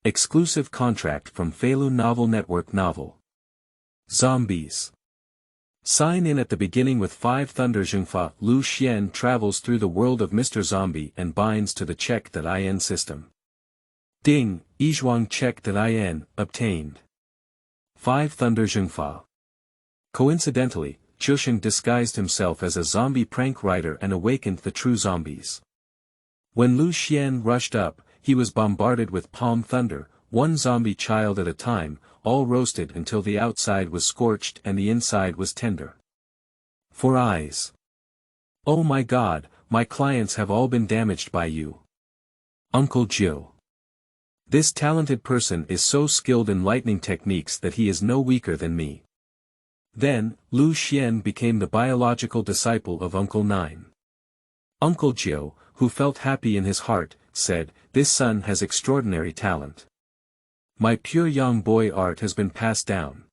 Exclusive contract from Feilu Novel Network Novel. Zombies. Sign in at the beginning with Five Thunder Zhengfa. Lu Xuan travels through the world of Mr. Zombie and binds to the check.in system. Ding, Yizhuang check.in, obtained. Five Thunder Zhengfa. Coincidentally, Qiusheng disguised himself as a zombie prank writer and awakened the true zombies. When Lu Xuan rushed up, he was bombarded with palm thunder, one zombie child at a time, all roasted until the outside was scorched and the inside was tender. 4 eyes. Oh my God, my clients have all been damaged by you. Uncle Joe. This talented person is so skilled in lightning techniques that he is no weaker than me. Then, Lu Xuan became the biological disciple of Uncle Nine. Uncle Joe, who felt happy in his heart, said, "This son has extraordinary talent. My pure young boy art has been passed down."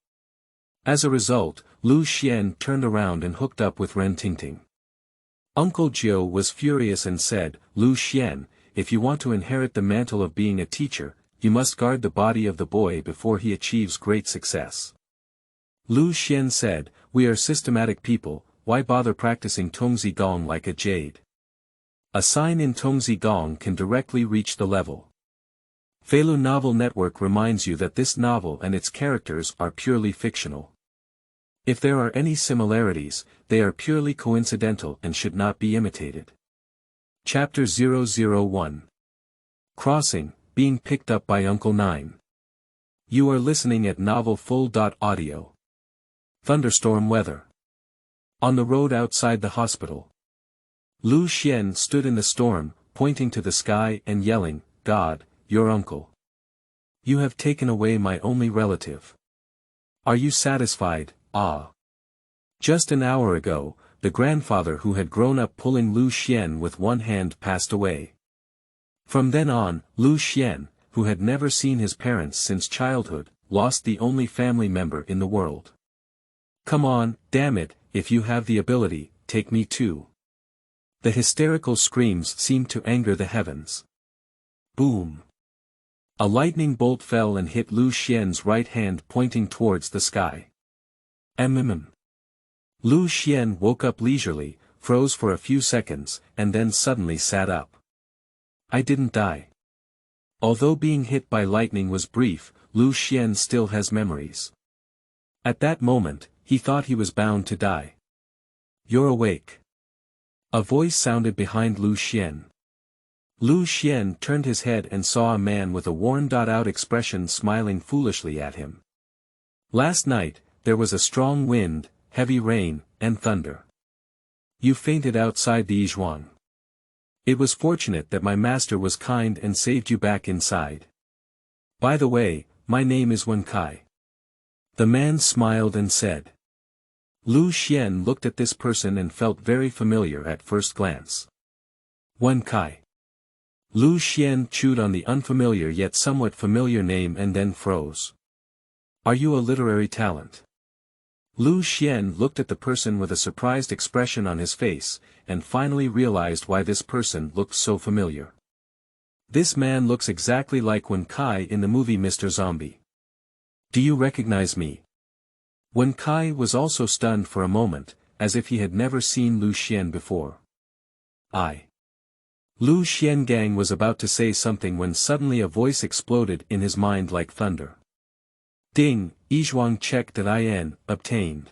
As a result, Lu Xuan turned around and hooked up with Ren Tingting. Uncle Joe was furious and said, "Lu Xuan, if you want to inherit the mantle of being a teacher, you must guard the body of the boy before he achieves great success." Lu Xuan said, "We are systematic people, why bother practicing Tongzi Gong like a jade? A sign in Tongzi Gong can directly reach the level." Feilu Novel Network reminds you that this novel and its characters are purely fictional. If there are any similarities, they are purely coincidental and should not be imitated. Chapter 001. Crossing, being picked up by Uncle Nine. You are listening at novelfull.audio. Thunderstorm weather. On the road outside the hospital. Lu Xuan stood in the storm, pointing to the sky and yelling, "God, your uncle. You have taken away my only relative. Are you satisfied, ah?" Just an hour ago, the grandfather who had grown up pulling Lu Xuan with one hand passed away. From then on, Lu Xuan, who had never seen his parents since childhood, lost the only family member in the world. "Come on, damn it, if you have the ability, take me too." The hysterical screams seemed to anger the heavens. Boom. A lightning bolt fell and hit Lu Xuan's right hand pointing towards the sky. Lu Xuan woke up leisurely, froze for a few seconds, and then suddenly sat up. I didn't die. Although being hit by lightning was brief, Lu Xuan still has memories. At that moment, he thought he was bound to die. You're awake. A voice sounded behind Lu Xuan. Lu Xuan turned his head and saw a man with a worn-out expression smiling foolishly at him. Last night, there was a strong wind, heavy rain, and thunder. You fainted outside the Yizhuang. It was fortunate that my master was kind and saved you back inside. By the way, my name is Wencai. The man smiled and said. Lu Xuan looked at this person and felt very familiar at first glance. Wencai. Lu Xuan chewed on the unfamiliar yet somewhat familiar name and then froze. Are you a literary talent? Lu Xuan looked at the person with a surprised expression on his face, and finally realized why this person looked so familiar. This man looks exactly like Wencai in the movie Mr. Zombie. Do you recognize me? Wencai was also stunned for a moment, as if he had never seen Lu Xuan before. Lu Xuan was about to say something when suddenly a voice exploded in his mind like thunder. Ding, Yizhuang check.in, obtained.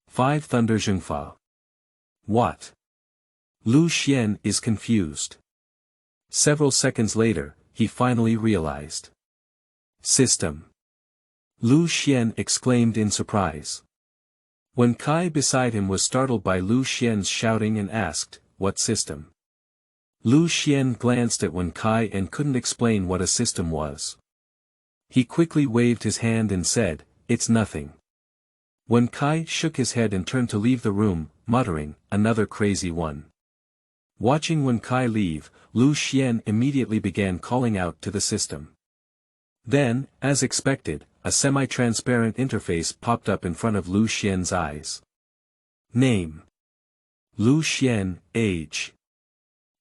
Five Thunder Zhengfa. What? Lu Xuan is confused. Several seconds later, he finally realized. System. Lu Xuan exclaimed in surprise. Wencai beside him was startled by Lu Xuan's shouting and asked, "What system?" Lu Xuan glanced at Wencai and couldn't explain what a system was. He quickly waved his hand and said, "It's nothing." Wencai shook his head and turned to leave the room, muttering, "Another crazy one." Watching Wencai leave, Lu Xuan immediately began calling out to the system. Then, as expected, a semi-transparent interface popped up in front of Lu Xuan's eyes. Name. Lu Xuan, age.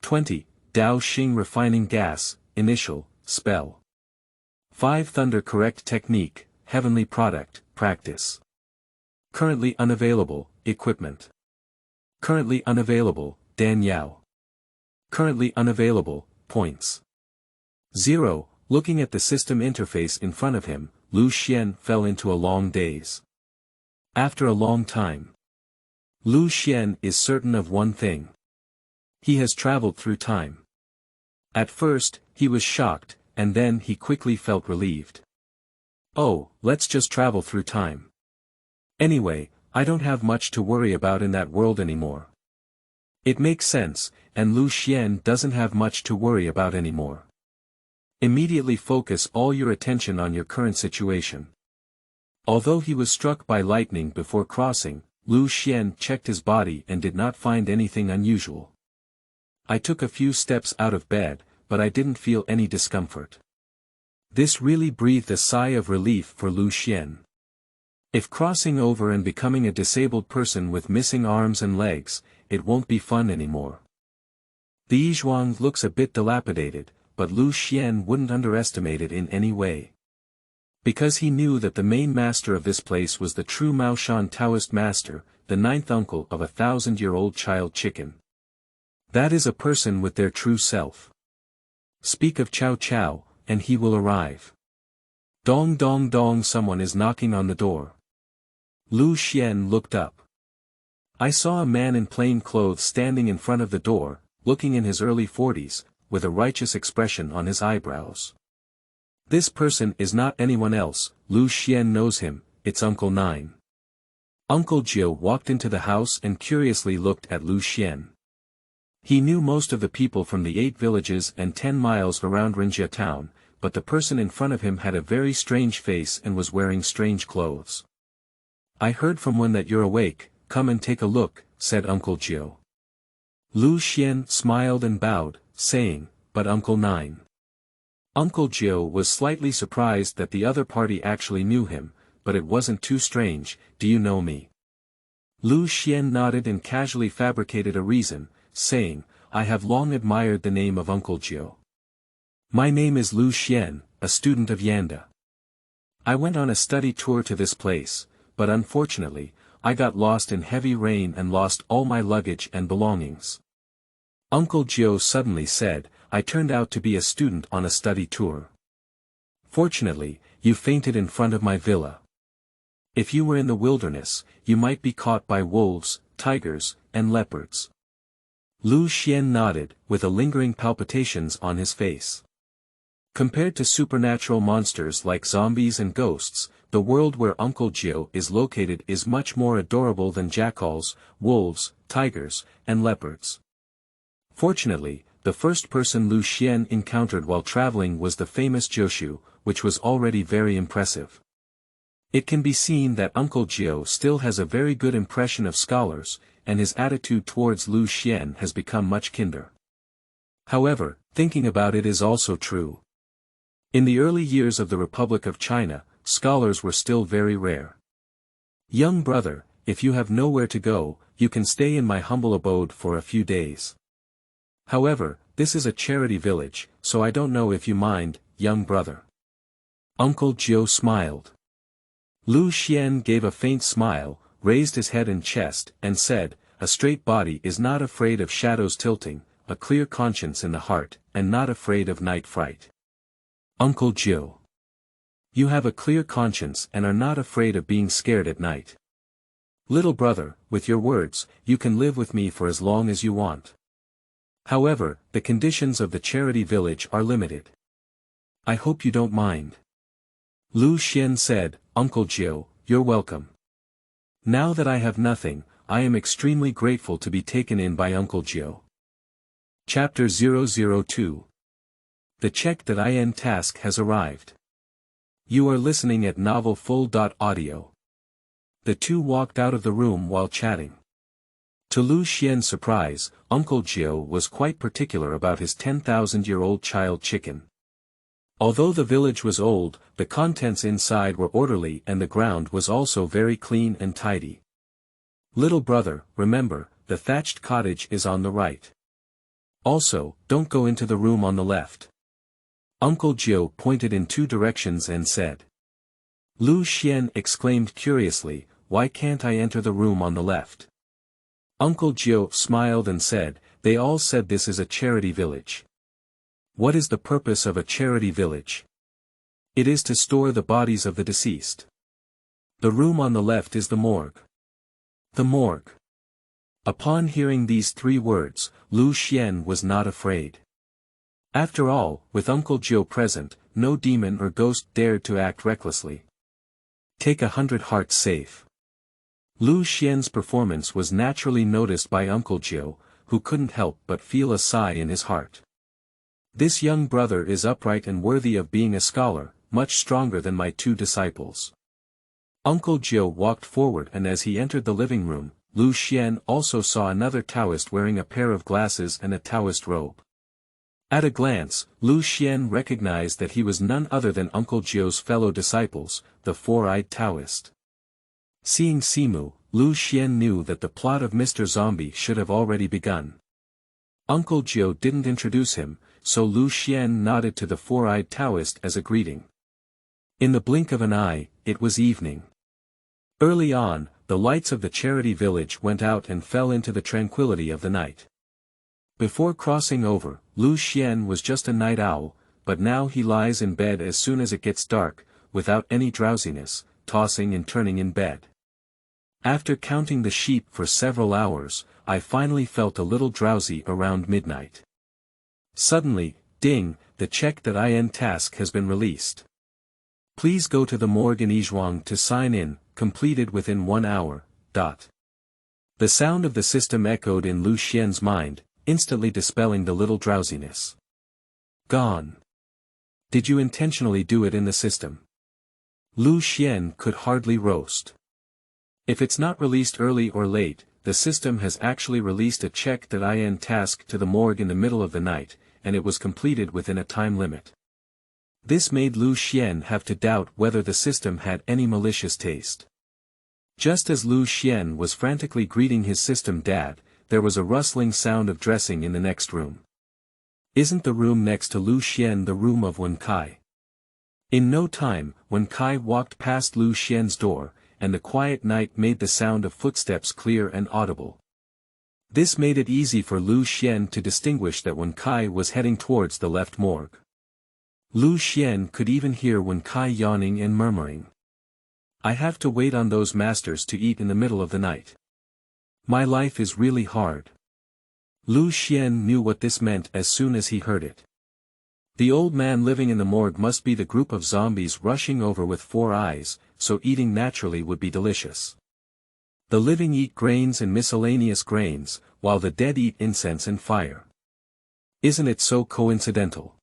20, Dao Xing refining gas, initial, spell. Five Thunder Correct Technique, Heavenly Product, Practice. Currently unavailable, Equipment. Currently unavailable, Dan Yao. Currently unavailable, Points. 0. Looking at the system interface in front of him, Lu Xuan fell into a long daze. After a long time. Lu Xuan is certain of one thing. He has traveled through time. At first, he was shocked, and then he quickly felt relieved. Oh, let's just travel through time. Anyway, I don't have much to worry about in that world anymore. It makes sense, and Lu Xuan doesn't have much to worry about anymore. Immediately focus all your attention on your current situation. Although he was struck by lightning before crossing, Lu Xuan checked his body and did not find anything unusual. I took a few steps out of bed, but I didn't feel any discomfort. This really breathed a sigh of relief for Lu Xuan. If crossing over and becoming a disabled person with missing arms and legs, it won't be fun anymore. The Yizhuang looks a bit dilapidated, but Lu Xuan wouldn't underestimate it in any way. Because he knew that the main master of this place was the true Maoshan Taoist master, the ninth uncle of a 1,000-year-old child chicken. That is a person with their true self. Speak of Cao Cao, and he will arrive. Dong dong dong, someone is knocking on the door. Lu Xuan looked up. I saw a man in plain clothes standing in front of the door, looking in his early 40s, with a righteous expression on his eyebrows. This person is not anyone else, Lu Xuan knows him, it's Uncle Nine. Uncle Jiu walked into the house and curiously looked at Lu Xuan. He knew most of the people from the 8 villages and 10 miles around Rinjia town, but the person in front of him had a very strange face and was wearing strange clothes. I heard from one that you're awake, come and take a look, said Uncle Jiu. Lu Xuan smiled and bowed, saying, but Uncle Nine. Uncle Jiu was slightly surprised that the other party actually knew him, but it wasn't too strange. Do you know me? Lu Xuan nodded and casually fabricated a reason, saying, I have long admired the name of Uncle Jiu. My name is Lu Xuan, a student of Yanda. I went on a study tour to this place, but unfortunately, I got lost in heavy rain and lost all my luggage and belongings. Uncle Jiu suddenly said, I turned out to be a student on a study tour. Fortunately, you fainted in front of my villa. If you were in the wilderness, you might be caught by wolves, tigers, and leopards. Lu Xuan nodded, with a lingering palpitations on his face. Compared to supernatural monsters like zombies and ghosts, the world where Uncle Jiu is located is much more adorable than jackals, wolves, tigers, and leopards. Fortunately, the first person Lu Xuan encountered while traveling was the famous Jiushu, which was already very impressive. It can be seen that Uncle Jiu still has a very good impression of scholars, and his attitude towards Lu Xuan has become much kinder. However, thinking about it is also true. In the early years of the Republic of China, scholars were still very rare. Young brother, if you have nowhere to go, you can stay in my humble abode for a few days. However, this is a charity village, so I don't know if you mind, young brother. Uncle Jiu smiled. Lu Xuan gave a faint smile, raised his head and chest, and said, a straight body is not afraid of shadows tilting, a clear conscience in the heart, and not afraid of night fright. Uncle Jiu. You have a clear conscience and are not afraid of being scared at night. Little brother, with your words, you can live with me for as long as you want. However, the conditions of the charity village are limited. I hope you don't mind. Lu Xuan said, Uncle Jiu, you're welcome. Now that I have nothing, I am extremely grateful to be taken in by Uncle Jiu. Chapter 002. The check that IN task has arrived. You are listening at novelfull.audio. The two walked out of the room while chatting. To Lu Xuan's surprise, Uncle Jiu was quite particular about his 10,000-year-old child chicken. Although the village was old, the contents inside were orderly and the ground was also very clean and tidy. Little brother, remember, the thatched cottage is on the right. Also, don't go into the room on the left. Uncle Jiu pointed in two directions and said. Lu Xuan exclaimed curiously, "Why can't I enter the room on the left?" Uncle Jiu smiled and said, "They all said this is a charity village." "What is the purpose of a charity village?" "It is to store the bodies of the deceased. The room on the left is the morgue." The morgue. Upon hearing these three words, Lu Xuan was not afraid. After all, with Uncle Jiu present, no demon or ghost dared to act recklessly. Take 100 hearts safe. Lu Xuan's performance was naturally noticed by Uncle Jiu, who couldn't help but feel a sigh in his heart. This young brother is upright and worthy of being a scholar, much stronger than my two disciples. Uncle Jiu walked forward, and as he entered the living room, Lu Xuan also saw another Taoist wearing a pair of glasses and a Taoist robe. At a glance, Lu Xuan recognized that he was none other than Uncle Jiu's fellow disciples, the four-eyed Taoist. Seeing Simu, Lu Xuan knew that the plot of Mr. Zombie should have already begun. Uncle Jiu didn't introduce him, so Lu Xuan nodded to the four-eyed Taoist as a greeting. In the blink of an eye, it was evening. Early on, the lights of the charity village went out and fell into the tranquility of the night. Before crossing over, Lu Xuan was just a night owl, but now he lies in bed as soon as it gets dark, without any drowsiness, tossing and turning in bed. After counting the sheep for several hours, I finally felt a little drowsy around midnight. Suddenly, ding, the check.in task has been released. Please go to the morgue in Yizhuang to sign in, completed within 1 hour. The sound of the system echoed in Lu Xuan's mind, instantly dispelling the little drowsiness. Gone. Did you intentionally do it in the system? Lu Xuan could hardly roast. If it's not released early or late, the system has actually released a check.in task to the morgue in the middle of the night, and it was completed within a time limit. This made Lu Xuan have to doubt whether the system had any malicious taste. Just as Lu Xuan was frantically greeting his system dad, there was a rustling sound of dressing in the next room. Isn't the room next to Lu Xuan the room of Wencai? In no time, Wencai walked past Lu Xuan's door, and the quiet night made the sound of footsteps clear and audible. This made it easy for Lu Xuan to distinguish that Wencai was heading towards the left morgue. Lu Xuan could even hear Wencai yawning and murmuring. I have to wait on those masters to eat in the middle of the night. My life is really hard. Lu Xuan knew what this meant as soon as he heard it. The old man living in the morgue must be the group of zombies rushing over with 4 eyes, so eating naturally would be delicious. The living eat grains and miscellaneous grains, while the dead eat incense and fire. Isn't it so coincidental?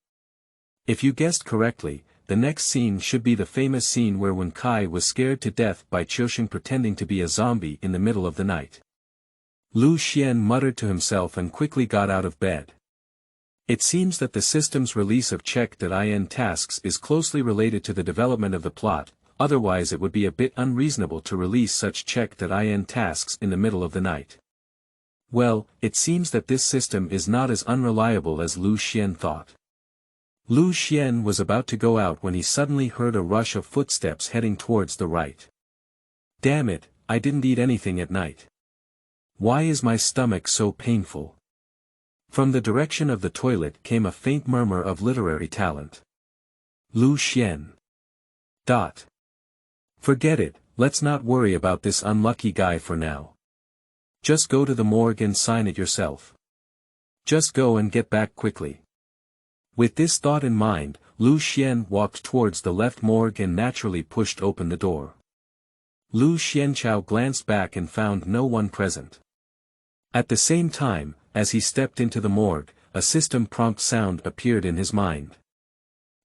If you guessed correctly, the next scene should be the famous scene where Wencai was scared to death by Qiusheng pretending to be a zombie in the middle of the night. Lu Xuan muttered to himself and quickly got out of bed. It seems that the system's release of check.in tasks is closely related to the development of the plot, otherwise it would be a bit unreasonable to release such check.in tasks in the middle of the night. Well, it seems that this system is not as unreliable as Lu Xuan thought. Lu Xuan was about to go out when he suddenly heard a rush of footsteps heading towards the right. Damn it, I didn't eat anything at night. Why is my stomach so painful? From the direction of the toilet came a faint murmur of literary talent. Lu Xuan. Forget it, let's not worry about this unlucky guy for now. Just go to the morgue and sign it yourself. Just go and get back quickly. With this thought in mind, Lu Xuan walked towards the left morgue and naturally pushed open the door. Lu Xianchao glanced back and found no one present. At the same time, as he stepped into the morgue, a system prompt sound appeared in his mind.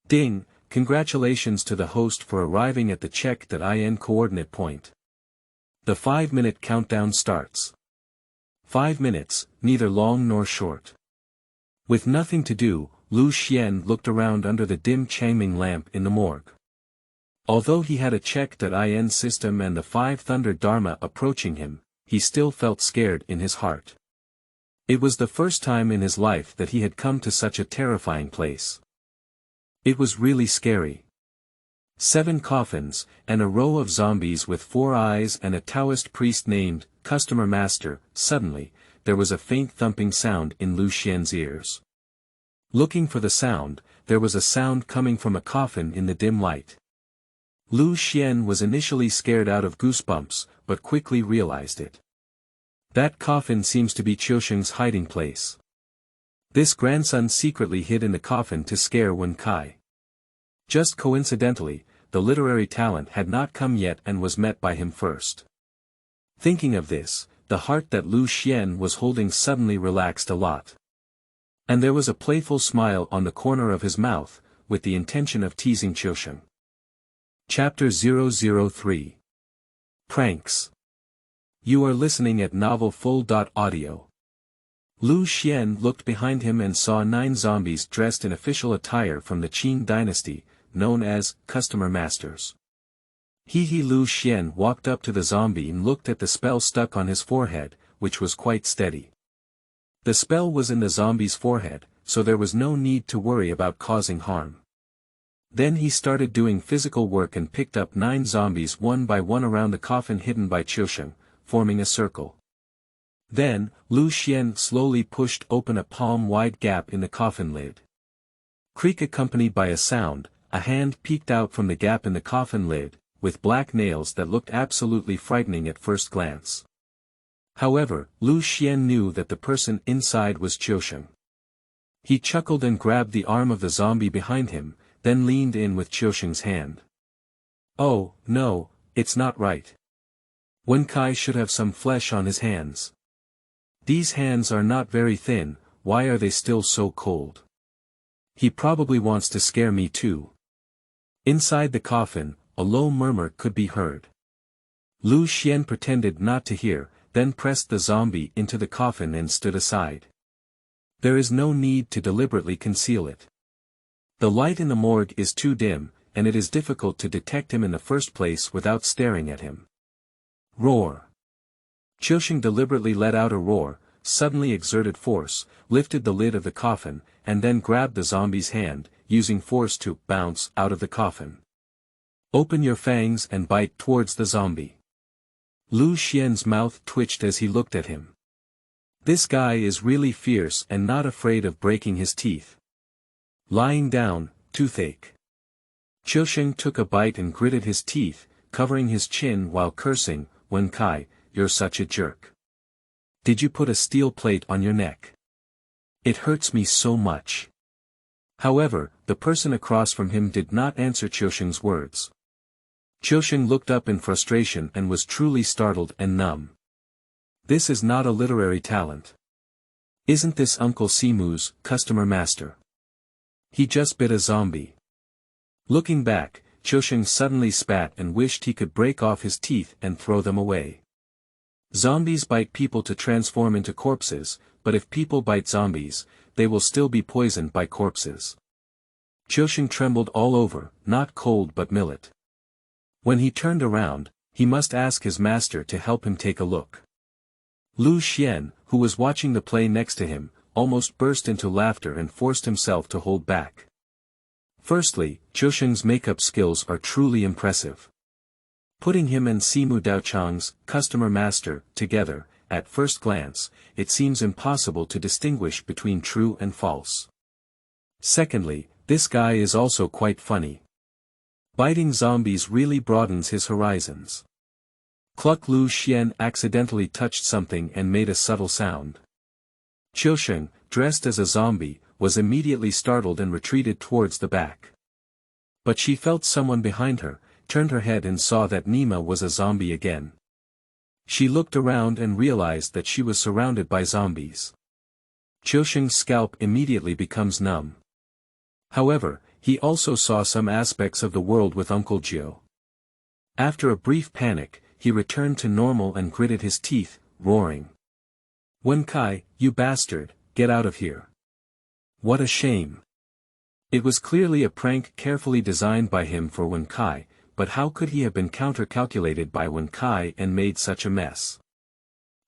Ding, congratulations to the host for arriving at the check.in coordinate point. The 5-minute countdown starts. 5 minutes, neither long nor short. With nothing to do, Lu Xuan looked around under the dim Changming lamp in the morgue. Although he had a check.in system and the Five Thunder Dharma approaching him, he still felt scared in his heart. It was the first time in his life that he had come to such a terrifying place. It was really scary. 7 coffins, and a row of zombies with 4 eyes and a Taoist priest named Customer Master. Suddenly, there was a faint thumping sound in Lu Xuan's ears. Looking for the sound, there was a sound coming from a coffin in the dim light. Lu Xuan was initially scared out of goosebumps, but quickly realized it. That coffin seems to be Qiusheng's hiding place. This grandson secretly hid in the coffin to scare Wencai. Just coincidentally, the literary talent had not come yet and was met by him first. Thinking of this, the heart that Lu Xuan was holding suddenly relaxed a lot. And there was a playful smile on the corner of his mouth, with the intention of teasing Qiusheng. Chapter 003. Pranks. You are listening at novelfull.audio. Lu Xuan looked behind him and saw 9 zombies dressed in official attire from the Qin dynasty, known as Customer Masters. Lu Xuan walked up to the zombie and looked at the spell stuck on his forehead, which was quite steady. The spell was in the zombie's forehead, so there was no need to worry about causing harm. Then he started doing physical work and picked up 9 zombies one by one around the coffin hidden by Qiusheng, forming a circle. Then, Lu Xuan slowly pushed open a palm-wide gap in the coffin lid. Creak accompanied by a sound, a hand peeked out from the gap in the coffin lid, with black nails that looked absolutely frightening at first glance. However, Lu Xuan knew that the person inside was Qiusheng. He chuckled and grabbed the arm of the zombie behind him, then leaned in with Qiusheng's hand. Oh, no, it's not right. Wencai should have some flesh on his hands. These hands are not very thin, why are they still so cold? He probably wants to scare me too. Inside the coffin, a low murmur could be heard. Lu Xuan pretended not to hear, then pressed the zombie into the coffin and stood aside. There is no need to deliberately conceal it. The light in the morgue is too dim, and it is difficult to detect him in the first place without staring at him. Roar. Qiusheng deliberately let out a roar, suddenly exerted force, lifted the lid of the coffin, and then grabbed the zombie's hand, using force to bounce out of the coffin. Open your fangs and bite towards the zombie. Lu Xuan's mouth twitched as he looked at him. This guy is really fierce and not afraid of breaking his teeth. Lying down, toothache. Qiusheng took a bite and gritted his teeth, covering his chin while cursing, Wencai, you're such a jerk. Did you put a steel plate on your neck? It hurts me so much. However, the person across from him did not answer Qiusheng's words. Qiusheng looked up in frustration and was truly startled and numb. This is not a literary talent. Isn't this Uncle Simu's Customer Master? He just bit a zombie. Looking back, Qiusheng suddenly spat and wished he could break off his teeth and throw them away. Zombies bite people to transform into corpses, but if people bite zombies, they will still be poisoned by corpses. Qiusheng trembled all over, not cold but millet. When he turned around, he must ask his master to help him take a look. Lu Xuan, who was watching the play next to him, almost burst into laughter and forced himself to hold back. Firstly, Qiusheng's makeup skills are truly impressive. Putting him and Simu Daochang's Customer Master together, at first glance, it seems impossible to distinguish between true and false. Secondly, this guy is also quite funny. Biting zombies really broadens his horizons. Cluck. Lu Xuan accidentally touched something and made a subtle sound. Qiusheng, dressed as a zombie, was immediately startled and retreated towards the back. But she felt someone behind her, turned her head and saw that Nima was a zombie again. She looked around and realized that she was surrounded by zombies. Qiusheng's scalp immediately becomes numb. However, he also saw some aspects of the world with Uncle Jiu. After a brief panic, he returned to normal and gritted his teeth, roaring. Wencai, you bastard, get out of here. What a shame. It was clearly a prank carefully designed by him for Wencai, but how could he have been counter-calculated by Wencai and made such a mess?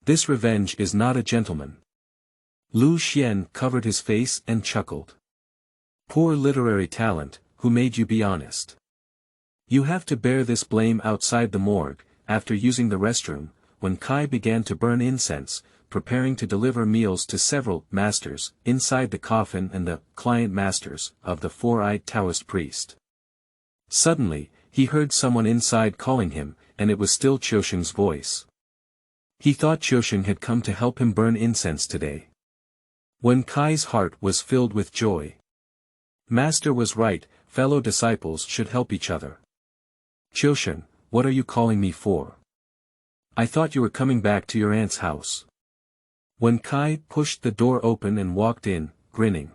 This revenge is not a gentleman. Lu Xuan covered his face and chuckled. Poor literary talent, who made you be honest? You have to bear this blame outside the morgue. After using the restroom, Wencai began to burn incense, preparing to deliver meals to several masters inside the coffin and the client masters of the four-eyed Taoist priest. Suddenly, he heard someone inside calling him, and it was still Qiusheng's voice. He thought Qiusheng had come to help him burn incense today. Wencai's heart was filled with joy. Master was right, fellow disciples should help each other. Qiusheng, what are you calling me for? I thought you were coming back to your aunt's house. Wencai pushed the door open and walked in, grinning.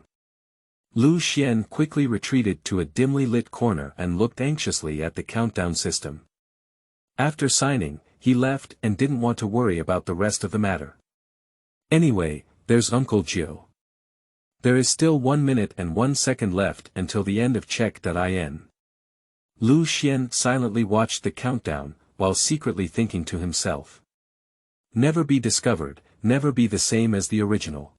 Lu Xuan quickly retreated to a dimly lit corner and looked anxiously at the countdown system. After signing, he left and didn't want to worry about the rest of the matter. Anyway, there's Uncle Jiu. There is still 1 minute and 1 second left until the end of check.in. Lu Xuan silently watched the countdown, while secretly thinking to himself. Never be discovered, never be the same as the original.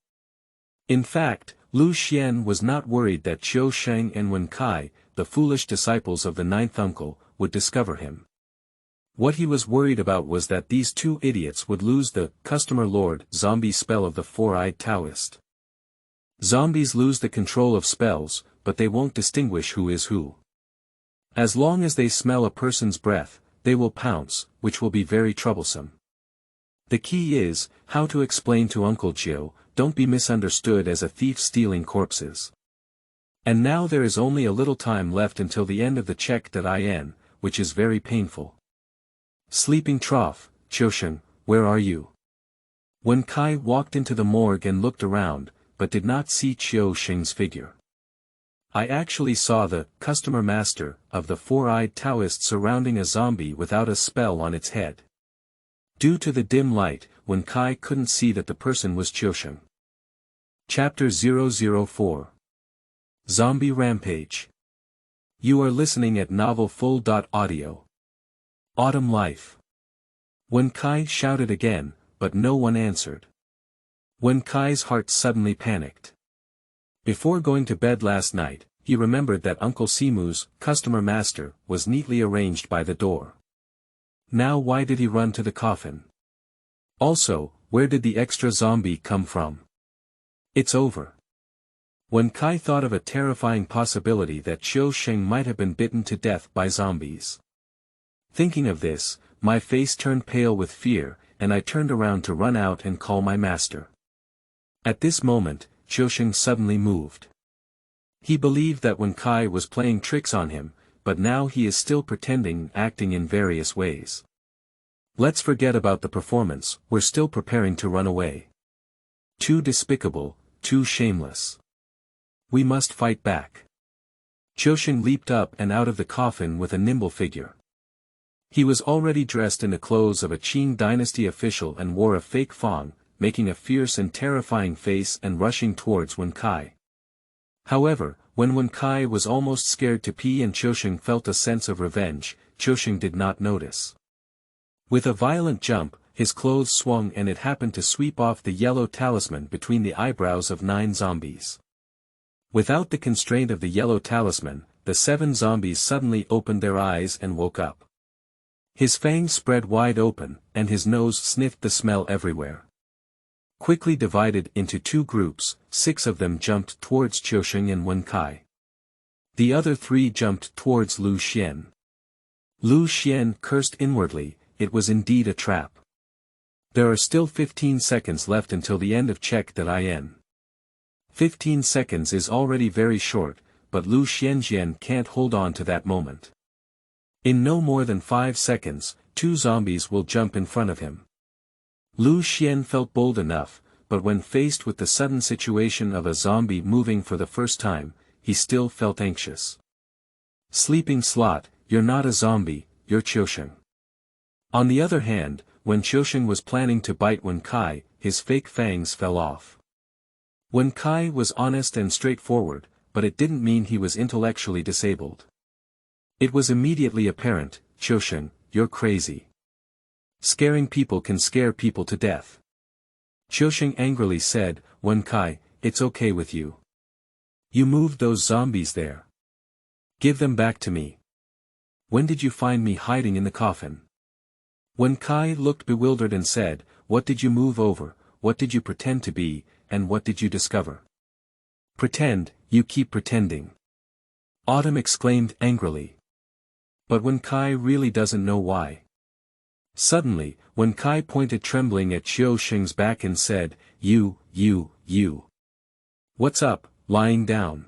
In fact, Lu Xuan was not worried that Qiusheng and Wencai, the foolish disciples of the ninth uncle, would discover him. What he was worried about was that these two idiots would lose the customer lord zombie spell of the four-eyed Taoist. Zombies lose the control of spells, but they won't distinguish who is who. As long as they smell a person's breath, they will pounce, which will be very troublesome. The key is, how to explain to Uncle Jiu, don't be misunderstood as a thief stealing corpses. And now there is only a little time left until the end of the check.in, which is very painful. Sleeping trough, Qiusheng, where are you? Wencai walked into the morgue and looked around, but did not see Qiusheng's figure. I actually saw the customer master of the four-eyed Taoist surrounding a zombie without a spell on its head. Due to the dim light, Wencai couldn't see that the person was Qiusheng. Chapter 004 Zombie Rampage. You are listening at novelfull.audio. Autumn Life. Wencai shouted again, but no one answered. Wencai's heart suddenly panicked. Before going to bed last night, he remembered that Uncle Simu's customer master was neatly arranged by the door. Now why did he run to the coffin? Also, where did the extra zombie come from? It's over. Wencai thought of a terrifying possibility that Qiusheng might have been bitten to death by zombies. Thinking of this, my face turned pale with fear, and I turned around to run out and call my master. At this moment, Qiusheng suddenly moved. He believed that Wencai was playing tricks on him, but now he is still pretending, acting in various ways. Let's forget about the performance, we're still preparing to run away. Too despicable, too shameless. We must fight back. Qiusheng leaped up and out of the coffin with a nimble figure. He was already dressed in the clothes of a Qing dynasty official and wore a fake fang, making a fierce and terrifying face and rushing towards Wencai. However, when Wencai was almost scared to pee and Qiusheng felt a sense of revenge, Qiusheng did not notice. With a violent jump, his clothes swung and it happened to sweep off the yellow talisman between the eyebrows of 9 zombies. Without the constraint of the yellow talisman, the 7 zombies suddenly opened their eyes and woke up. His fangs spread wide open, and his nose sniffed the smell everywhere. Quickly divided into 2 groups, 6 of them jumped towards Qiusheng and Wencai. The other 3 jumped towards Lu Xuan. Lu Xuan cursed inwardly, it was indeed a trap. There are still 15 seconds left until the end of check.in. 15 seconds is already very short, but Lu Xuan can't hold on to that moment. In no more than 5 seconds, 2 zombies will jump in front of him. Lu Xuan felt bold enough, but when faced with the sudden situation of a zombie moving for the first time, he still felt anxious. Sleeping slot, you're not a zombie, you're Qiusheng. On the other hand, when Qiusheng was planning to bite Wencai, his fake fangs fell off. Wencai was honest and straightforward, but it didn't mean he was intellectually disabled. It was immediately apparent, Qiusheng, you're crazy. Scaring people can scare people to death. Qiusheng angrily said, Wencai, it's okay with you. You moved those zombies there. Give them back to me. When did you find me hiding in the coffin? Wencai looked bewildered and said, what did you move over, what did you pretend to be, and what did you discover? Pretend, you keep pretending. Autumn exclaimed angrily. But Wencai really doesn't know why. Suddenly, Wencai pointed trembling at Qiusheng's back and said, You. What's up, lying down?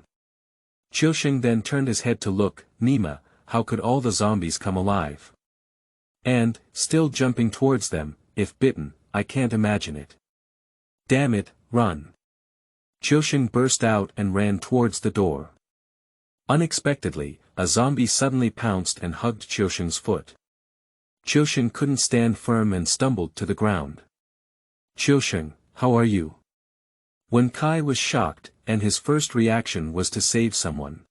Qiusheng then turned his head to look, Nima, how could all the zombies come alive? And, still jumping towards them, if bitten, I can't imagine it. Damn it, run. Qiusheng burst out and ran towards the door. Unexpectedly, a zombie suddenly pounced and hugged Qiusheng's foot. Qiusheng couldn't stand firm and stumbled to the ground. Qiusheng, how are you? Wencai was shocked, and his first reaction was to save someone.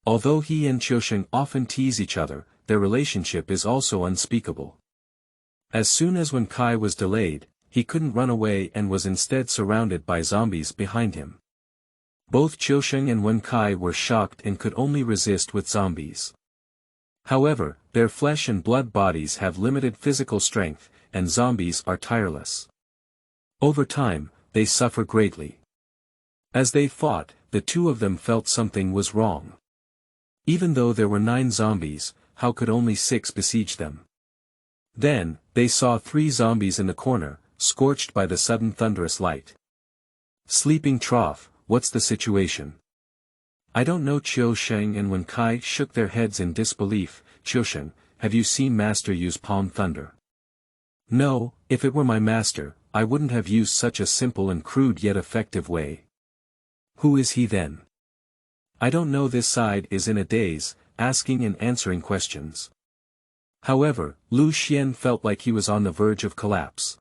Although he and Qiusheng often tease each other, their relationship is also unspeakable. As soon as Wencai was delayed, he couldn't run away and was instead surrounded by zombies behind him. Both Qiusheng and Wencai were shocked and could only resist with zombies. However, their flesh and blood bodies have limited physical strength, and zombies are tireless. Over time, they suffer greatly. As they fought, the two of them felt something was wrong. Even though there were 9 zombies, how could only 6 besiege them? Then, they saw 3 zombies in the corner, scorched by the sudden thunderous light. Sleeping trough, what's the situation? I don't know. Qiusheng and Wencai shook their heads in disbelief. Qiusheng, have you seen Master use Palm Thunder? No, if it were my master, I wouldn't have used such a simple and crude yet effective way. Who is he then? I don't know. This side is in a daze, asking and answering questions. However, Lu Xuan felt like he was on the verge of collapse.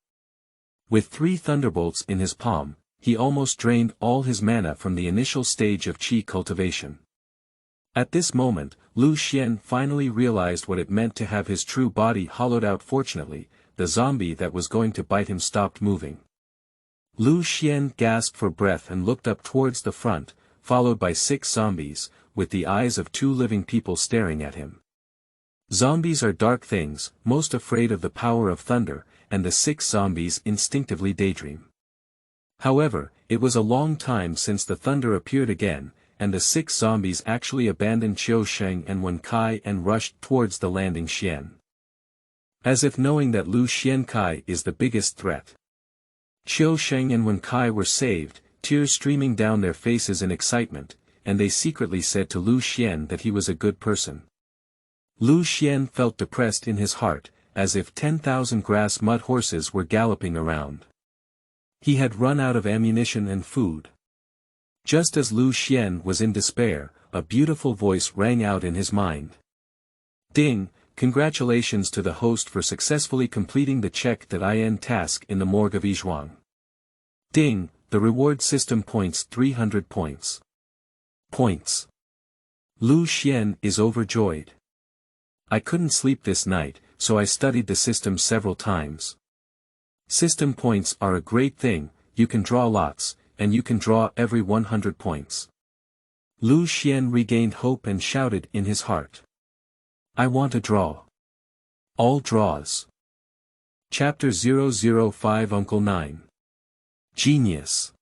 With 3 thunderbolts in his palm, he almost drained all his mana from the initial stage of qi cultivation. At this moment, Lu Xuan finally realized what it meant to have his true body hollowed out. Fortunately, the zombie that was going to bite him stopped moving. Lu Xuan gasped for breath and looked up towards the front, followed by 6 zombies, with the eyes of 2 living people staring at him. Zombies are dark things, most afraid of the power of thunder, and the 6 zombies instinctively daydream. However, it was a long time since the thunder appeared again, and the 6 zombies actually abandoned Qiusheng and Wencai and rushed towards the landing Xian. As if knowing that Lu Xuan is the biggest threat. Qiusheng and Wencai were saved, tears streaming down their faces in excitement, and they secretly said to Lu Xuan that he was a good person. Lu Xuan felt depressed in his heart, as if 10,000 grass mud horses were galloping around. He had run out of ammunition and food. Just as Lu Xuan was in despair, a beautiful voice rang out in his mind. Ding, congratulations to the host for successfully completing the check.in task in the morgue of Yizhuang. Ding, the reward system points 300 points. Points. Lu Xuan is overjoyed. I couldn't sleep this night, so I studied the system several times. System points are a great thing, you can draw lots, and you can draw every 100 points. Lu Xuan regained hope and shouted in his heart. I want to draw. All draws. Chapter 005 Uncle 9. Genius.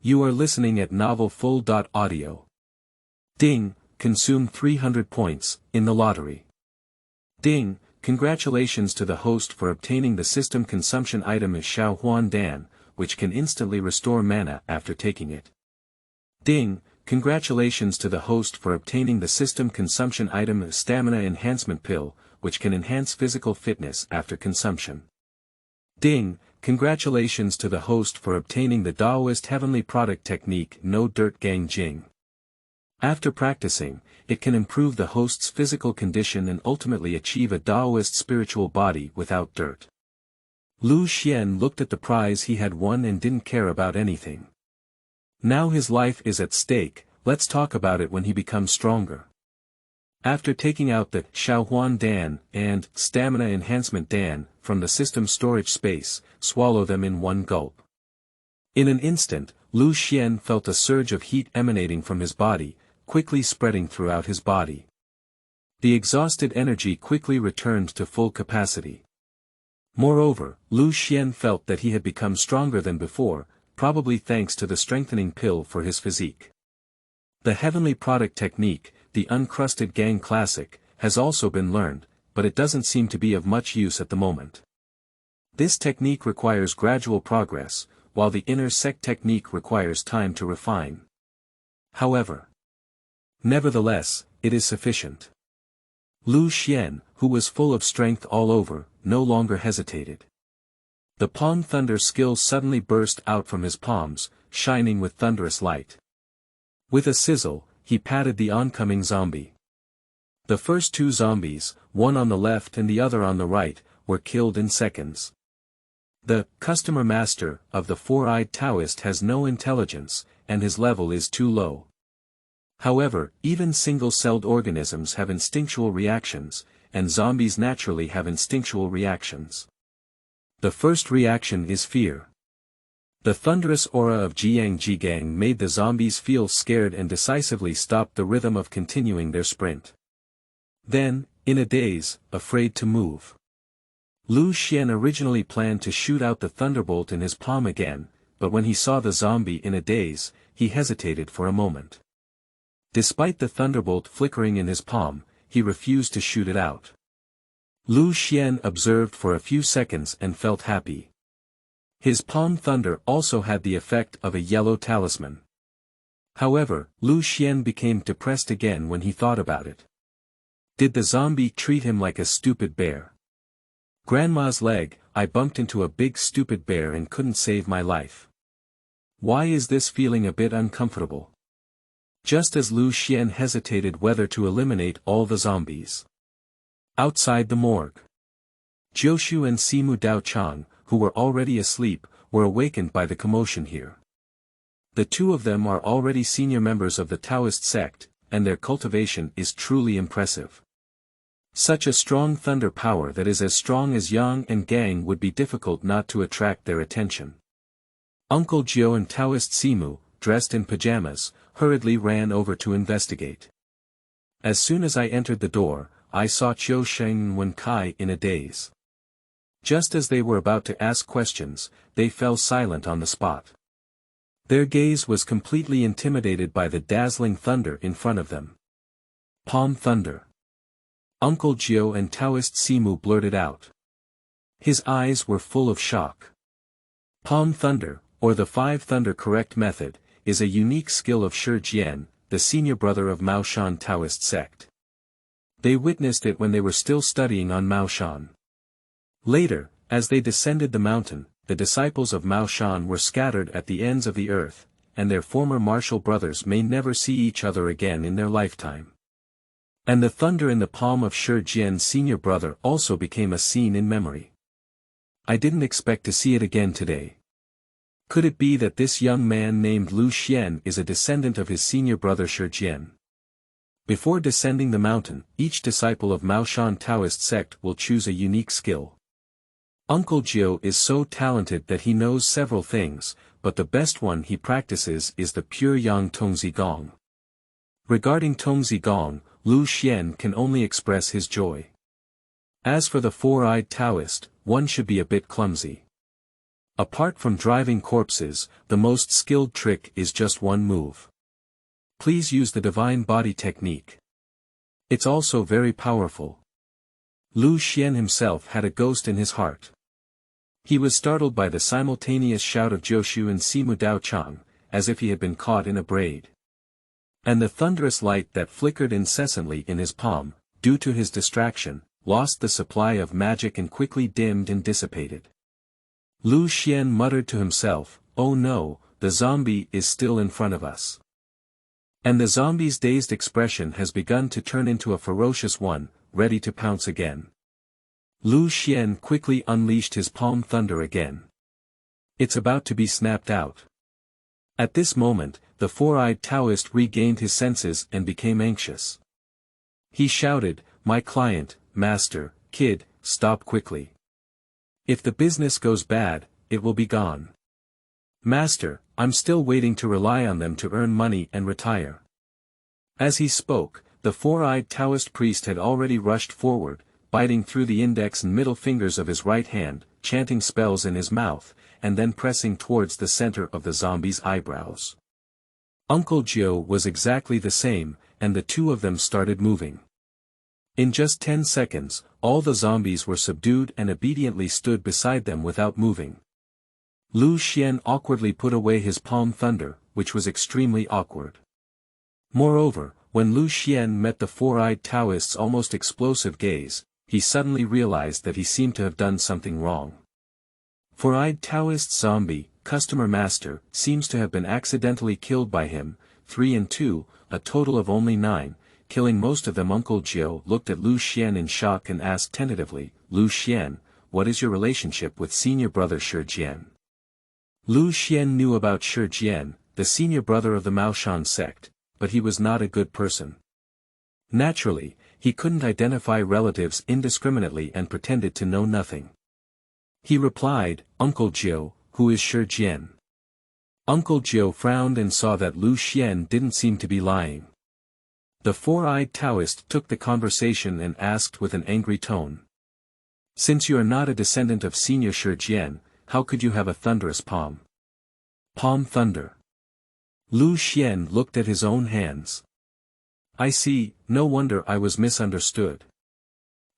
You are listening at novelfull.audio. Ding, consume 300 points, in the lottery. Ding, congratulations to the host for obtaining the system consumption item of Xiaohuan Dan, which can instantly restore mana after taking it. Ding, congratulations to the host for obtaining the system consumption item of Stamina Enhancement Pill, which can enhance physical fitness after consumption. Ding, congratulations to the host for obtaining the Daoist Heavenly Product Technique No Dirt Gang Jing. After practicing, it can improve the host's physical condition and ultimately achieve a Daoist spiritual body without dirt. Lu Xuan looked at the prize he had won and didn't care about anything. Now his life is at stake, let's talk about it when he becomes stronger. After taking out the Xiaohuan Dan and Stamina Enhancement Dan from the system storage space, swallow them in one gulp. In an instant, Lu Xuan felt a surge of heat emanating from his body, quickly spreading throughout his body. The exhausted energy quickly returned to full capacity. Moreover, Lu Xuan felt that he had become stronger than before, probably thanks to the strengthening pill for his physique. The heavenly product technique, the uncrusted gang classic, has also been learned, but it doesn't seem to be of much use at the moment. This technique requires gradual progress, while the inner sect technique requires time to refine. However, nevertheless, it is sufficient. Lu Xuan, who was full of strength all over, no longer hesitated. The palm thunder skill suddenly burst out from his palms, shining with thunderous light. With a sizzle, he patted the oncoming zombie. The first two zombies, one on the left and the other on the right, were killed in seconds. The customer master of the four-eyed Taoist has no intelligence, and his level is too low. However, even single-celled organisms have instinctual reactions, and zombies naturally have instinctual reactions. The first reaction is fear. The thunderous aura of Yizhuang made the zombies feel scared and decisively stopped the rhythm of continuing their sprint. Then, in a daze, afraid to move. Lu Xuan originally planned to shoot out the thunderbolt in his palm again, but when he saw the zombie in a daze, he hesitated for a moment. Despite the thunderbolt flickering in his palm, he refused to shoot it out. Lu Xuan observed for a few seconds and felt happy. His palm thunder also had the effect of a yellow talisman. However, Lu Xuan became depressed again when he thought about it. Did the zombie treat him like a stupid bear? Grandma's leg, I bumped into a big stupid bear and couldn't save my life. Why is this feeling a bit uncomfortable? Just as Lu Xuan hesitated whether to eliminate all the zombies. Outside the morgue, Qiusheng and Simu Daochang, who were already asleep, were awakened by the commotion here. The two of them are already senior members of the Taoist sect, and their cultivation is truly impressive. Such a strong thunder power that is as strong as Yang and Gang would be difficult not to attract their attention. Uncle Jiu and Taoist Simu, dressed in pajamas, hurriedly ran over to investigate. As soon as I entered the door, I saw Qiusheng and Wencai in a daze. Just as they were about to ask questions, they fell silent on the spot. Their gaze was completely intimidated by the dazzling thunder in front of them. Palm thunder. Uncle Jiu and Taoist Simu blurted out. His eyes were full of shock. Palm thunder, or the Five Thunder correct method, is a unique skill of Shi Jian, the senior brother of Mao Shan Taoist sect. They witnessed it when they were still studying on Mao Shan. Later, as they descended the mountain, the disciples of Mao Shan were scattered at the ends of the earth, and their former martial brothers may never see each other again in their lifetime. And the thunder in the palm of Shi Jian's senior brother also became a scene in memory. I didn't expect to see it again today. Could it be that this young man named Lu Xuan is a descendant of his senior brother Shi Jian? Before descending the mountain, each disciple of Mao Shan Taoist sect will choose a unique skill. Uncle Jiu is so talented that he knows several things, but the best one he practices is the pure Yang Tongzi Gong. Regarding Tongzi Gong, Lu Xuan can only express his joy. As for the four-eyed Taoist, one should be a bit clumsy. Apart from driving corpses, the most skilled trick is just one move. Please use the divine body technique. It's also very powerful. Lu Xuan himself had a ghost in his heart. He was startled by the simultaneous shout of Jiushu and Simu Daochang, as if he had been caught in a braid. And the thunderous light that flickered incessantly in his palm, due to his distraction, lost the supply of magic and quickly dimmed and dissipated. Lu Xuan muttered to himself, "Oh no, the zombie is still in front of us." And the zombie's dazed expression has begun to turn into a ferocious one, ready to pounce again. Lu Xuan quickly unleashed his palm thunder again. It's about to be snapped out. At this moment, the four-eyed Taoist regained his senses and became anxious. He shouted, "My client, master, kid, stop quickly. If the business goes bad, it will be gone. Master, I'm still waiting to rely on them to earn money and retire." As he spoke, the four-eyed Taoist priest had already rushed forward, biting through the index and middle fingers of his right hand, chanting spells in his mouth, and then pressing towards the center of the zombie's eyebrows. Uncle Qiu was exactly the same, and the two of them started moving. In just 10 seconds, all the zombies were subdued and obediently stood beside them without moving. Lu Xuan awkwardly put away his palm thunder, which was extremely awkward. Moreover, when Lu Xuan met the four-eyed Taoist's almost explosive gaze, he suddenly realized that he seemed to have done something wrong. Four-eyed Taoist zombie, customer master, seems to have been accidentally killed by him, 3 and 2, a total of only 9, killing most of them. Uncle Qiu looked at Lu Xuan in shock and asked tentatively, Lu Xuan, what is your relationship with senior brother Shi Jian? Lu Xuan knew about Shi Jian, the senior brother of the Maoshan sect, but he was not a good person. Naturally, he couldn't identify relatives indiscriminately and pretended to know nothing. He replied, Uncle Qiu, who is Shi Jian? Uncle Qiu frowned and saw that Lu Xuan didn't seem to be lying. The four-eyed Taoist took the conversation and asked with an angry tone. Since you are not a descendant of senior Shi Jian, how could you have a thunderous palm? Palm thunder. Lu Xuan looked at his own hands. I see, no wonder I was misunderstood.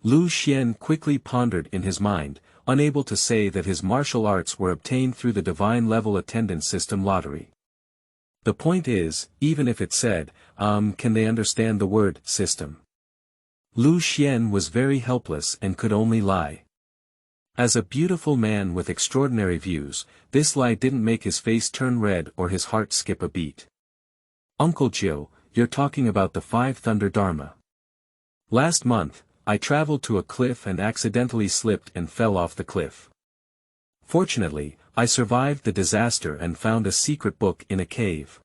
Lu Xuan quickly pondered in his mind, unable to say that his martial arts were obtained through the divine level attendance system lottery. The point is, even if it said, can they understand the word system? Lu Xuan was very helpless and could only lie. As a beautiful man with extraordinary views, this lie didn't make his face turn red or his heart skip a beat. Uncle Qiu, you're talking about the Five Thunder Dharma. Last month, I traveled to a cliff and accidentally slipped and fell off the cliff. Fortunately, I survived the disaster and found a secret book in a cave.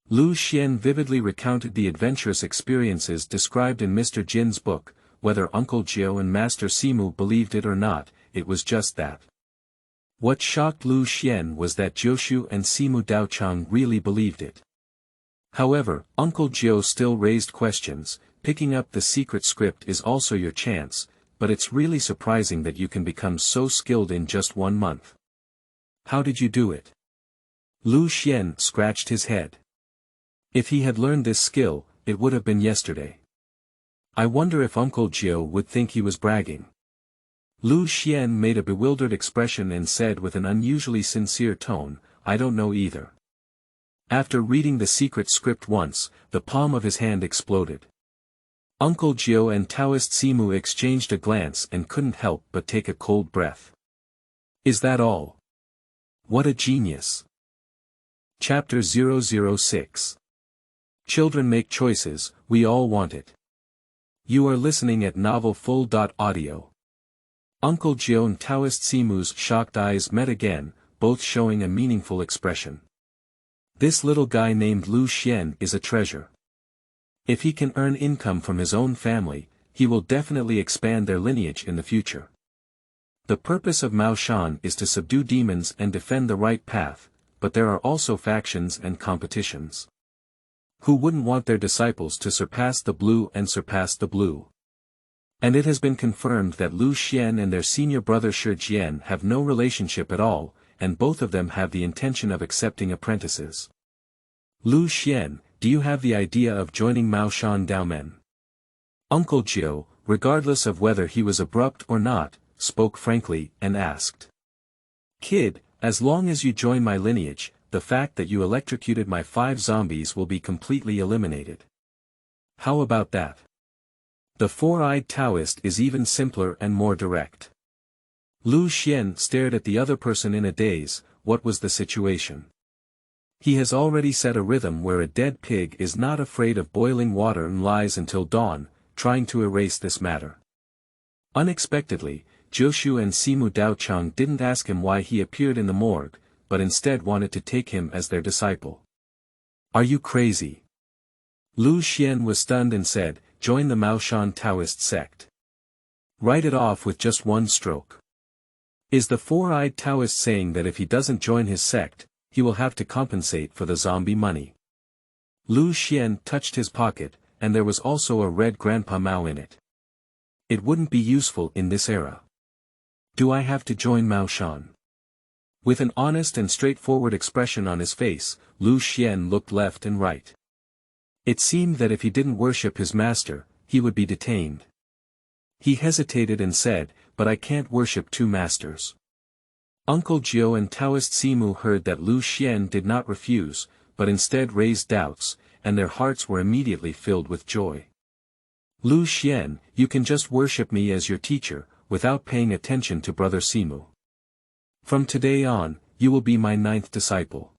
Lu Xuan vividly recounted the adventurous experiences described in Mr. Jin's book. Whether Uncle Qiu and Master Simu believed it or not, it was just that. What shocked Lu Xuan was that Jiushu and Simu Daochang really believed it. However, Uncle Qiu still raised questions. Picking up the secret script is also your chance, but it's really surprising that you can become so skilled in just 1 month. How did you do it? Lu Xuan scratched his head. If he had learned this skill, it would have been yesterday. I wonder if Uncle Qiu would think he was bragging. Lu Xuan made a bewildered expression and said with an unusually sincere tone, I don't know either. After reading the secret script once, the palm of his hand exploded. Uncle Qiu and Taoist Simu exchanged a glance and couldn't help but take a cold breath. Is that all? What a genius! Chapter 006. Children make choices, we all want it. You are listening at novelfull.audio. Uncle Qiu and Taoist Simu's shocked eyes met again, both showing a meaningful expression. This little guy named Lu Xuan is a treasure. If he can earn income from his own family, he will definitely expand their lineage in the future. The purpose of Maoshan is to subdue demons and defend the right path, but there are also factions and competitions. Who wouldn't want their disciples to surpass the blue and surpass the blue? And it has been confirmed that Lu Xuan and their senior brother Shi Jian have no relationship at all, and both of them have the intention of accepting apprentices. Lu Xuan, do you have the idea of joining Maoshan Daomen? Uncle Qiu, regardless of whether he was abrupt or not, spoke frankly and asked. Kid, as long as you join my lineage, the fact that you electrocuted my 5 zombies will be completely eliminated. How about that? The four-eyed Taoist is even simpler and more direct. Lu Xuan stared at the other person in a daze. What was the situation? He has already set a rhythm where a dead pig is not afraid of boiling water and lies until dawn, trying to erase this matter. Unexpectedly, Jiushu and Simu Daochang didn't ask him why he appeared in the morgue, but instead wanted to take him as their disciple. Are you crazy? Lu Xuan was stunned and said, join the Maoshan Taoist sect. Write it off with just 1 stroke. Is the four-eyed Taoist saying that if he doesn't join his sect, he will have to compensate for the zombie money? Lu Xuan touched his pocket, and there was also a red Grandpa Mao in it. It wouldn't be useful in this era. Do I have to join Mao Shan? With an honest and straightforward expression on his face, Lu Xuan looked left and right. It seemed that if he didn't worship his master, he would be detained. He hesitated and said, "But I can't worship two masters." Uncle Jiu and Taoist Simu heard that Lu Xuan did not refuse, but instead raised doubts, and their hearts were immediately filled with joy. "Lu Xuan, you can just worship me as your teacher, without paying attention to Brother Simu. From today on, you will be my 9th disciple,"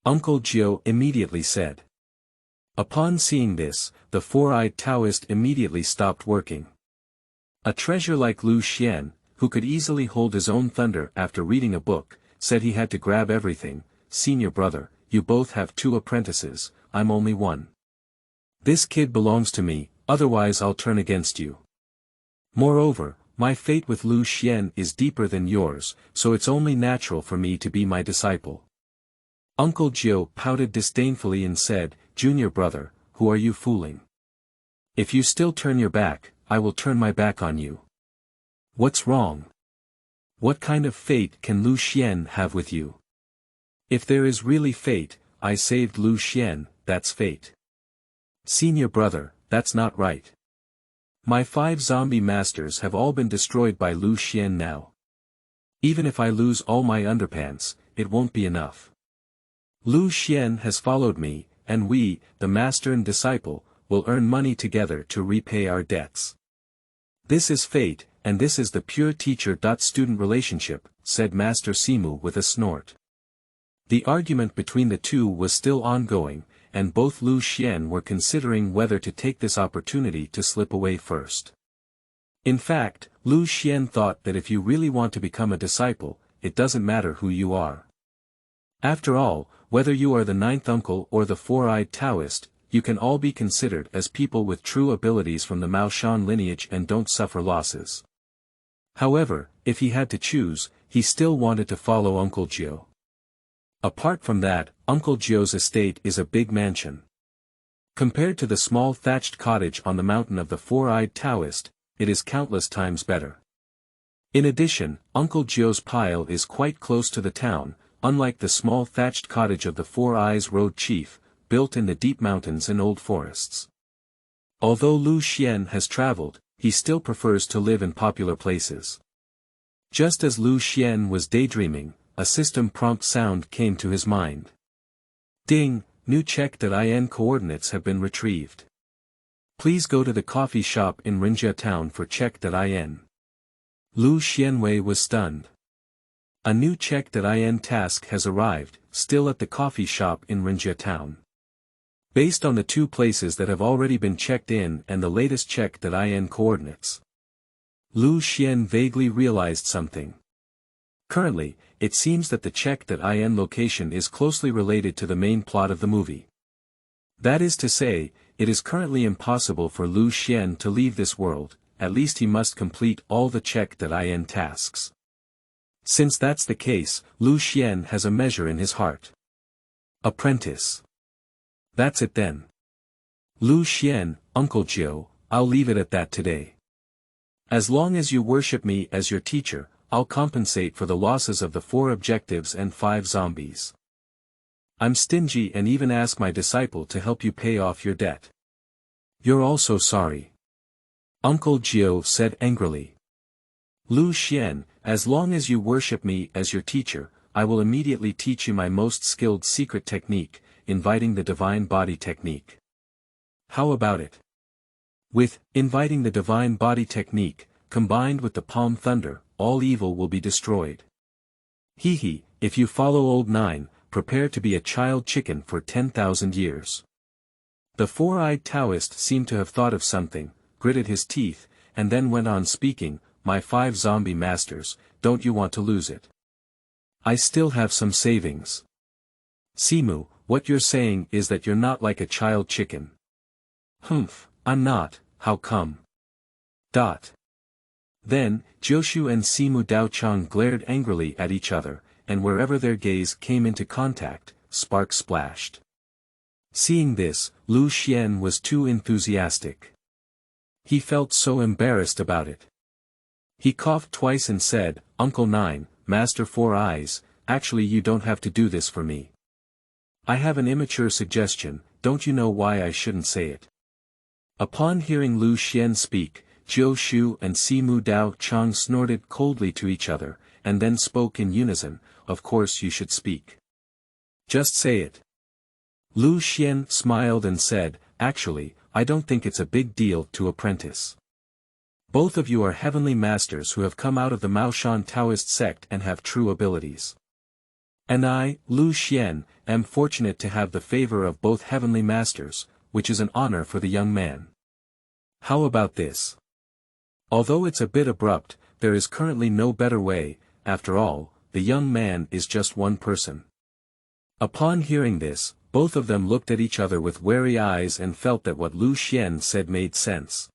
Uncle Jiu immediately said. Upon seeing this, the four-eyed Taoist immediately stopped working. A treasure like Lu Xuan, who could easily hold his own thunder after reading a book, said he had to grab everything. "Senior brother, you both have 2 apprentices, I'm only 1. This kid belongs to me, otherwise I'll turn against you. Moreover, my fate with Lu Xuan is deeper than yours, so it's only natural for me to be my disciple." Uncle Jiu pouted disdainfully and said, "Junior brother, who are you fooling? If you still turn your back, I will turn my back on you. What's wrong? What kind of fate can Lu Xuan have with you? If there is really fate, I saved Lu Xuan, that's fate. Senior brother, that's not right. My 5 zombie masters have all been destroyed by Lu Xuan now. Even if I lose all my underpants, it won't be enough. Lu Xuan has followed me, and we, the master and disciple, will earn money together to repay our debts. This is fate, and this is the pure teacher-student relationship," said Master Simu with a snort. The argument between the two was still ongoing, and both Lu Xuan were considering whether to take this opportunity to slip away first. In fact, Lu Xuan thought that if you really want to become a disciple, it doesn't matter who you are. After all, whether you are the 9th uncle or the four-eyed Taoist, you can all be considered as people with true abilities from the Mao Shan lineage and don't suffer losses. However, if he had to choose, he still wanted to follow Uncle Jiu. Apart from that, Uncle Jiu's estate is a big mansion. Compared to the small thatched cottage on the mountain of the four-eyed Taoist, it is countless times better. In addition, Uncle Jiu's pile is quite close to the town, unlike the small thatched cottage of the Four Eyes Road Chief, built in the deep mountains and old forests. Although Lu Xuan has traveled, he still prefers to live in popular places. Just as Lu Xuan was daydreaming, a system prompt sound came to his mind. Ding, new check.in coordinates have been retrieved. Please go to the coffee shop in Rinjia town for check.in. Lu Xianwei was stunned. A new check.in task has arrived, still at the coffee shop in Rinjia town. Based on the 2 places that have already been checked in and the latest check.in coordinates, Lu Xuan vaguely realized something. Currently, it seems that the check.in location is closely related to the main plot of the movie. That is to say, it is currently impossible for Lu Xuan to leave this world, at least he must complete all the check.in tasks. Since that's the case, Lu Xuan has a measure in his heart. Apprentice. That's it then. Lu Xuan, Uncle Jiu, I'll leave it at that today. As long as you worship me as your teacher, I'll compensate for the losses of the 4 objectives and 5 zombies. I'm stingy and even ask my disciple to help you pay off your debt. You're also sorry. Uncle Jiu said angrily. Lu Xuan, as long as you worship me as your teacher, I will immediately teach you my most skilled secret technique, inviting the divine body technique. How about it? With inviting the divine body technique, combined with the palm thunder, all evil will be destroyed. Hee, if you follow old 9, prepare to be a child chicken for 10,000 years. The four-eyed Taoist seemed to have thought of something, gritted his teeth, and then went on speaking, my 5 zombie masters, don't you want to lose it? I still have some savings. Simu, what you're saying is that you're not like a child chicken. Humph, I'm not, how come? Then, Jiushu and Simu Daochang glared angrily at each other, and wherever their gaze came into contact, sparks splashed. Seeing this, Lu Xuan was too enthusiastic. He felt so embarrassed about it. He coughed twice and said, "Uncle Nine, Master Four Eyes, actually you don't have to do this for me. I have an immature suggestion, don't you know why I shouldn't say it?" Upon hearing Lu Xuan speak, Qiusheng and Simu Dao Chang snorted coldly to each other, and then spoke in unison, "Of course you should speak. Just say it." Lu Xuan smiled and said, "Actually, I don't think it's a big deal to apprentice. Both of you are heavenly masters who have come out of the Maoshan Taoist sect and have true abilities. And I, Lu Xuan, am fortunate to have the favor of both heavenly masters, which is an honor for the young man. How about this? Although it's a bit abrupt, there is currently no better way, after all, the young man is just one person." Upon hearing this, both of them looked at each other with wary eyes and felt that what Lu Xuan said made sense.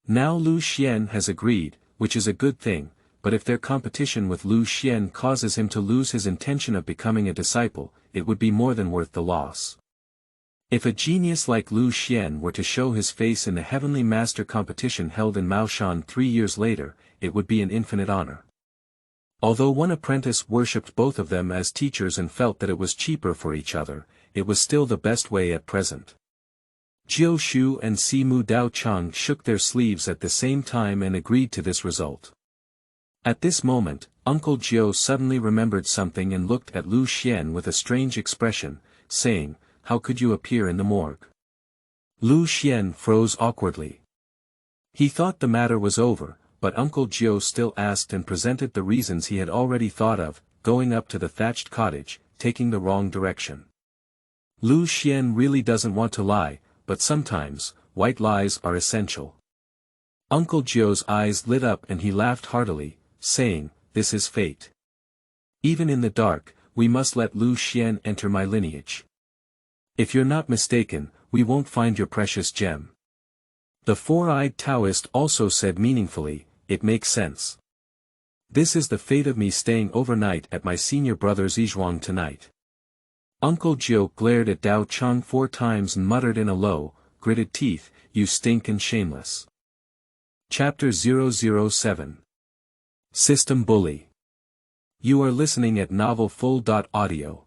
Now Lu Xuan has agreed, which is a good thing, but if their competition with Lu Xuan causes him to lose his intention of becoming a disciple, it would be more than worth the loss. If a genius like Lu Xuan were to show his face in the Heavenly Master competition held in Maoshan 3 years later, it would be an infinite honor. Although one apprentice worshipped both of them as teachers and felt that it was cheaper for each other, it was still the best way at present. Qiusheng and Simu Dao Chang shook their sleeves at the same time and agreed to this result. At this moment, Uncle Jiu suddenly remembered something and looked at Lu Xuan with a strange expression, saying, "How could you appear in the morgue?" Lu Xuan froze awkwardly. He thought the matter was over, but Uncle Jiu still asked and presented the reasons he had already thought of, going up to the thatched cottage, taking the wrong direction. Lu Xuan really doesn't want to lie, but sometimes, white lies are essential. Uncle Jiu's eyes lit up and he laughed heartily, saying, "This is fate. Even in the dark, we must let Lu Xuan enter my lineage. If you're not mistaken, we won't find your precious gem." The four-eyed Taoist also said meaningfully, "It makes sense. This is the fate of me staying overnight at my senior brother's Yizhuang tonight." Uncle Jiu glared at Dao Chang 4 times and muttered in a low, gritted teeth, "You stink and shameless." Chapter 007. System Bully. You are listening at novelfull.audio.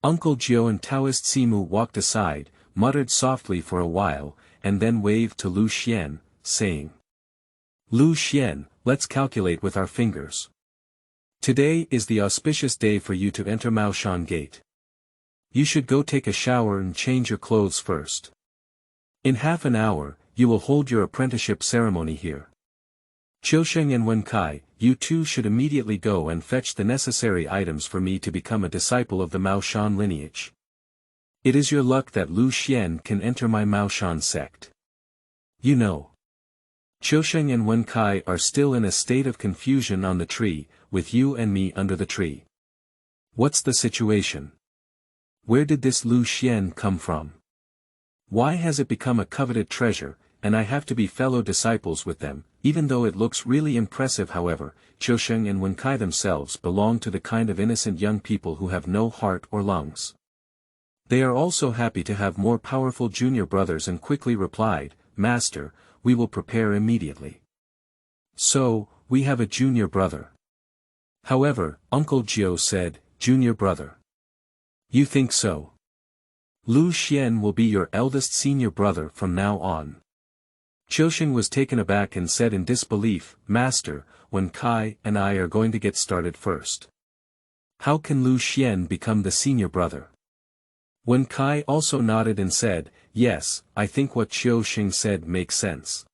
Uncle Jiu and Taoist Simu walked aside, muttered softly for a while, and then waved to Lu Xuan, saying, "Lu Xuan, let's calculate with our fingers. Today is the auspicious day for you to enter Maoshan Gate. You should go take a shower and change your clothes first. In half an hour, you will hold your apprenticeship ceremony here. Qiusheng and Wencai, you two should immediately go and fetch the necessary items for me to become a disciple of the Maoshan lineage. It is your luck that Lu Xuan can enter my Maoshan sect. You know, Qiusheng and Wencai are still in a state of confusion on the tree, with you and me under the tree. What's the situation? Where did this Lu Xuan come from? Why has it become a coveted treasure, and I have to be fellow disciples with them, even though it looks really impressive? However, Qiusheng and Wencai themselves belong to the kind of innocent young people who have no heart or lungs. They are also happy to have more powerful junior brothers and quickly replied, "Master, we will prepare immediately." So, we have a junior brother. However, Uncle Jiu said, "Junior brother. You think so? Lu Xuan will be your eldest senior brother from now on." Qiusheng was taken aback and said in disbelief, "Master, Wencai and I are going to get started first. How can Lu Xuan become the senior brother?" Wencai also nodded and said, "Yes, I think what Qiusheng said makes sense."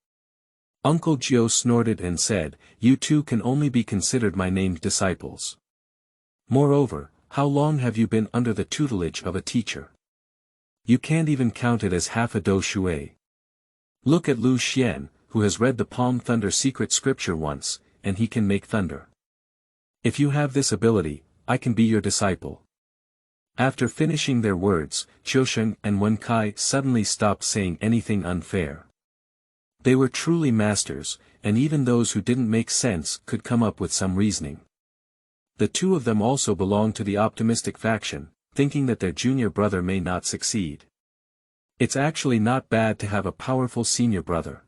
Uncle Jiu snorted and said, "You two can only be considered my named disciples. Moreover, how long have you been under the tutelage of a teacher? You can't even count it as half a do shui. Look at Lu Xuan, who has read the Palm Thunder secret scripture once, and he can make thunder. If you have this ability, I can be your disciple." After finishing their words, Qiusheng and Wencai suddenly stopped saying anything unfair. They were truly masters, and even those who didn't make sense could come up with some reasoning. The two of them also belonged to the optimistic faction, thinking that their junior brother may not succeed. It's actually not bad to have a powerful senior brother.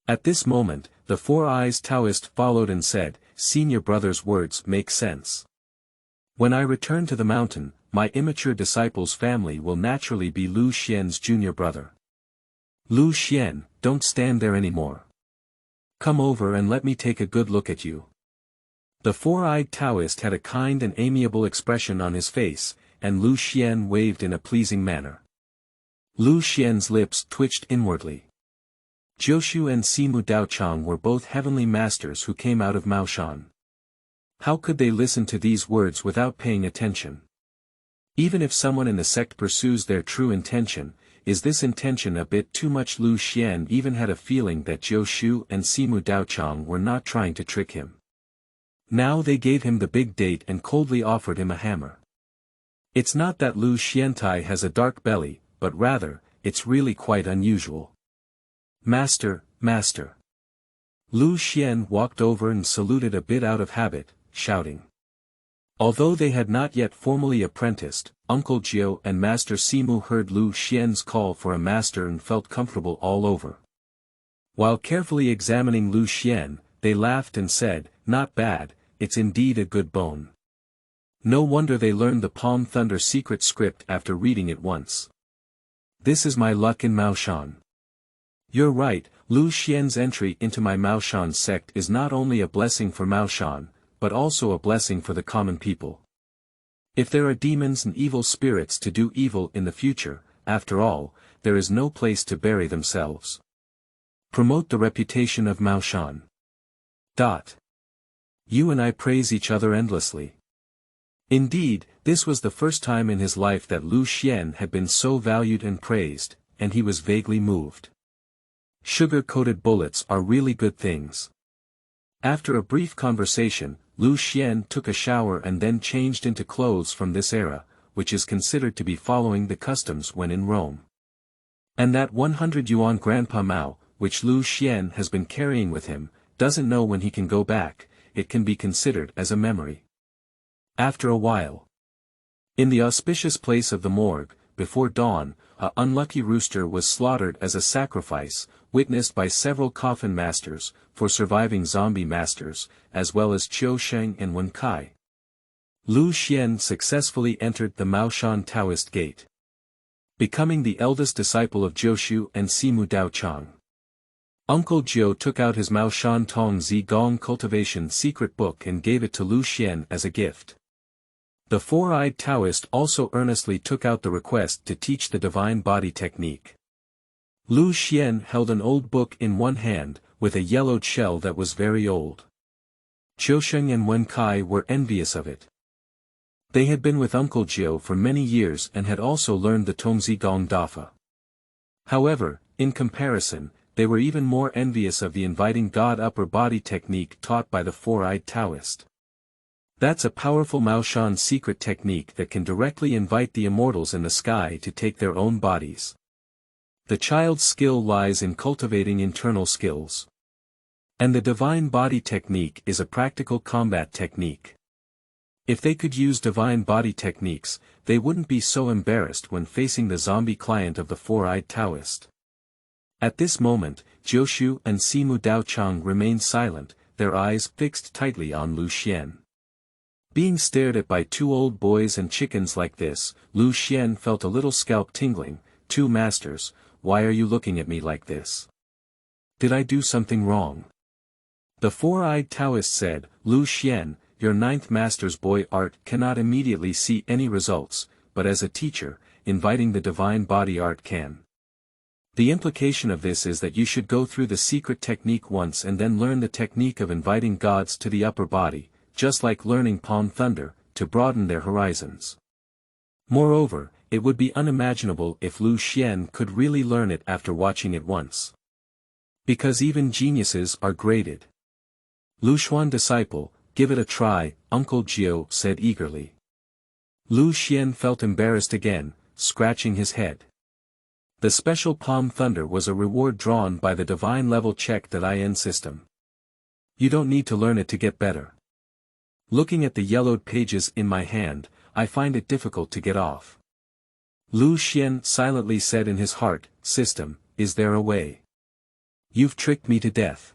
At this moment, the four-eyes Taoist followed and said, "Senior brother's words make sense. When I return to the mountain, my immature disciple's family will naturally be Lu Xuan's junior brother. Lu Xuan, don't stand there anymore. Come over and let me take a good look at you." The four-eyed Taoist had a kind and amiable expression on his face, and Lu Xuan waved in a pleasing manner. Lu Xuan's lips twitched inwardly. Qiusheng and Simu Daochang were both heavenly masters who came out of Maoshan. How could they listen to these words without paying attention? Even if someone in the sect pursues their true intention, is this intention a bit too much? Lu Xuan even had a feeling that Qiusheng and Simu Daochang were not trying to trick him. Now they gave him the big date and coldly offered him a hammer. It's not that Lu Xiantai has a dark belly, but rather, it's really quite unusual. "Master, master." Lu Xuan walked over and saluted a bit out of habit, shouting. Although they had not yet formally apprenticed, Uncle Jiu and Master Simu heard Lu Xian's call for a master and felt comfortable all over. While carefully examining Lu Xuan, they laughed and said, "Not bad, it's indeed a good bone." No wonder they learned the Palm Thunder secret script after reading it once. This is my luck in Maoshan. You're right, Lu Xian's entry into my Maoshan sect is not only a blessing for Maoshan, but also a blessing for the common people. If there are demons and evil spirits to do evil in the future, after all, there is no place to bury themselves. Promote the reputation of Maoshan. You and I praise each other endlessly. Indeed, this was the first time in his life that Lu Xuan had been so valued and praised, and he was vaguely moved. Sugar-coated bullets are really good things. After a brief conversation, Lu Xuan took a shower and then changed into clothes from this era, which is considered to be following the customs when in Rome. And that 100 yuan Grandpa Mao, which Lu Xuan has been carrying with him, doesn't know when he can go back, it can be considered as a memory. After a while, in the auspicious place of the morgue, before dawn, a unlucky rooster was slaughtered as a sacrifice, witnessed by several coffin masters, for surviving zombie masters, as well as Qiusheng and Wencai. Lu Xuan successfully entered the Maoshan Taoist gate, becoming the eldest disciple of Jiushu and Simu Daochang. Uncle Jiu took out his Maoshan Tong Zi Gong cultivation secret book and gave it to Lu Xuan as a gift. The four-eyed Taoist also earnestly took out the request to teach the divine body technique. Lu Xuan held an old book in one hand, with a yellowed shell that was very old. Qiusheng and Wencai were envious of it. They had been with Uncle Jiu for many years and had also learned the Tongzi Gong Dafa. However, in comparison, they were even more envious of the inviting God upper body technique taught by the four-eyed Taoist. That's a powerful Maoshan secret technique that can directly invite the immortals in the sky to take their own bodies. The child's skill lies in cultivating internal skills. And the divine body technique is a practical combat technique. If they could use divine body techniques, they wouldn't be so embarrassed when facing the zombie client of the four-eyed Taoist. At this moment, Jiushu and Simu Daochang remained silent, their eyes fixed tightly on Lu Xuan. Being stared at by two old boys and chickens like this, Lu Xuan felt a little scalp tingling. "Two masters, why are you looking at me like this? Did I do something wrong?" The four-eyed Taoist said, "Lu Xuan, your ninth master's boy art cannot immediately see any results, but as a teacher, inviting the divine body art can. The implication of this is that you should go through the secret technique once and then learn the technique of inviting gods to the upper body, just like learning Palm Thunder, to broaden their horizons. Moreover, it would be unimaginable if Lu Xuan could really learn it after watching it once. Because even geniuses are graded. Lu Xuan disciple, give it a try, Uncle Jiu said eagerly. Lu Xuan felt embarrassed again, scratching his head. The special Palm Thunder was a reward drawn by the divine level check .in system. You don't need to learn it to get better. Looking at the yellowed pages in my hand, I find it difficult to get off. Lu Xuan silently said in his heart, "System, is there a way? You've tricked me to death."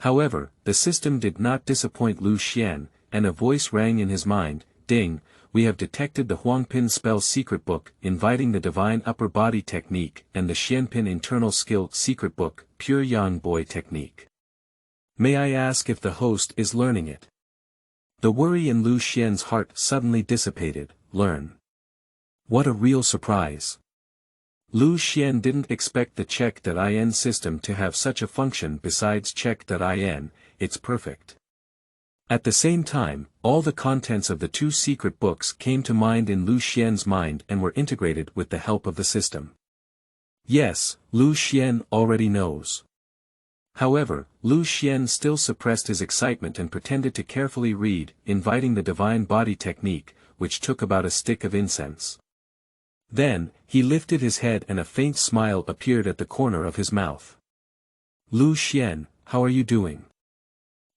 However, the system did not disappoint Lu Xuan, and a voice rang in his mind, "Ding, we have detected the Huangpin spell secret book, inviting the divine upper body technique, and the Xianpin internal skill secret book, pure yang boy technique. May I ask if the host is learning it?" The worry in Lu Xuan's heart suddenly dissipated. Learn. What a real surprise. Lu Xuan didn't expect the check.in system to have such a function besides check.in, it's perfect. At the same time, all the contents of the two secret books came to mind in Lu Xuan's mind and were integrated with the help of the system. Yes, Lu Xuan already knows. However, Lu Xuan still suppressed his excitement and pretended to carefully read, inviting the divine body technique, which took about a stick of incense. Then, he lifted his head and a faint smile appeared at the corner of his mouth. "Lu Xuan, how are you doing?"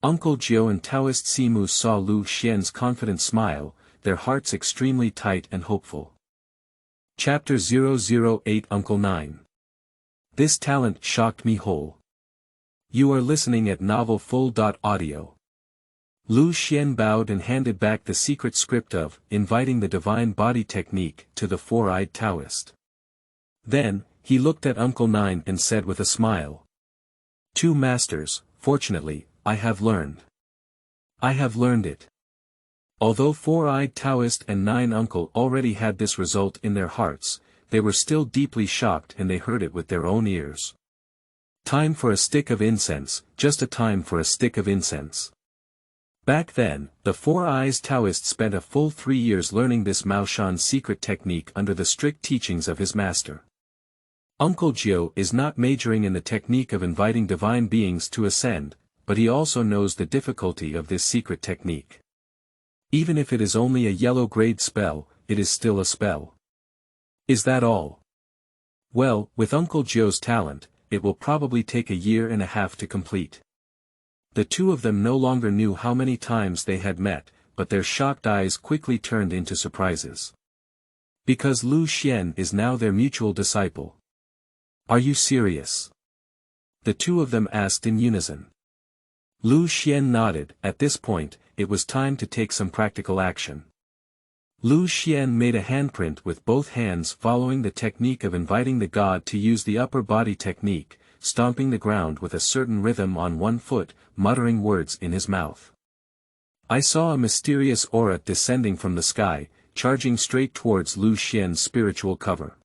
Uncle Jiu and Taoist Simu saw Lu Xuan's confident smile, their hearts extremely tight and hopeful. Chapter 008 Uncle 9. This talent shocked me whole. You are listening at novelfull.audio. Lu Xuan bowed and handed back the secret script of inviting the divine body technique to the four-eyed Taoist. Then, he looked at Uncle 9 and said with a smile. "Two masters, fortunately, I have learned. I have learned it." Although four-eyed Taoist and 9 Uncle already had this result in their hearts, they were still deeply shocked and they heard it with their own ears. Time for a stick of incense, just a time for a stick of incense. Back then, the Four-Eyes Taoist spent a full 3 years learning this Maoshan secret technique under the strict teachings of his master. Uncle Jiu is not majoring in the technique of inviting divine beings to ascend, but he also knows the difficulty of this secret technique. Even if it is only a yellow-grade spell, it is still a spell. Is that all? Well, with Uncle Jiu's talent, it will probably take a year and a half to complete. The two of them no longer knew how many times they had met, but their shocked eyes quickly turned into surprises. Because Lu Xuan is now their mutual disciple. Are you serious? The two of them asked in unison. Lu Xuan nodded. At this point, it was time to take some practical action. Lu Xuan made a handprint with both hands following the technique of inviting the god to use the upper body technique, stomping the ground with a certain rhythm on one foot, muttering words in his mouth. I saw a mysterious aura descending from the sky, charging straight towards Lu Xuan's spiritual cover.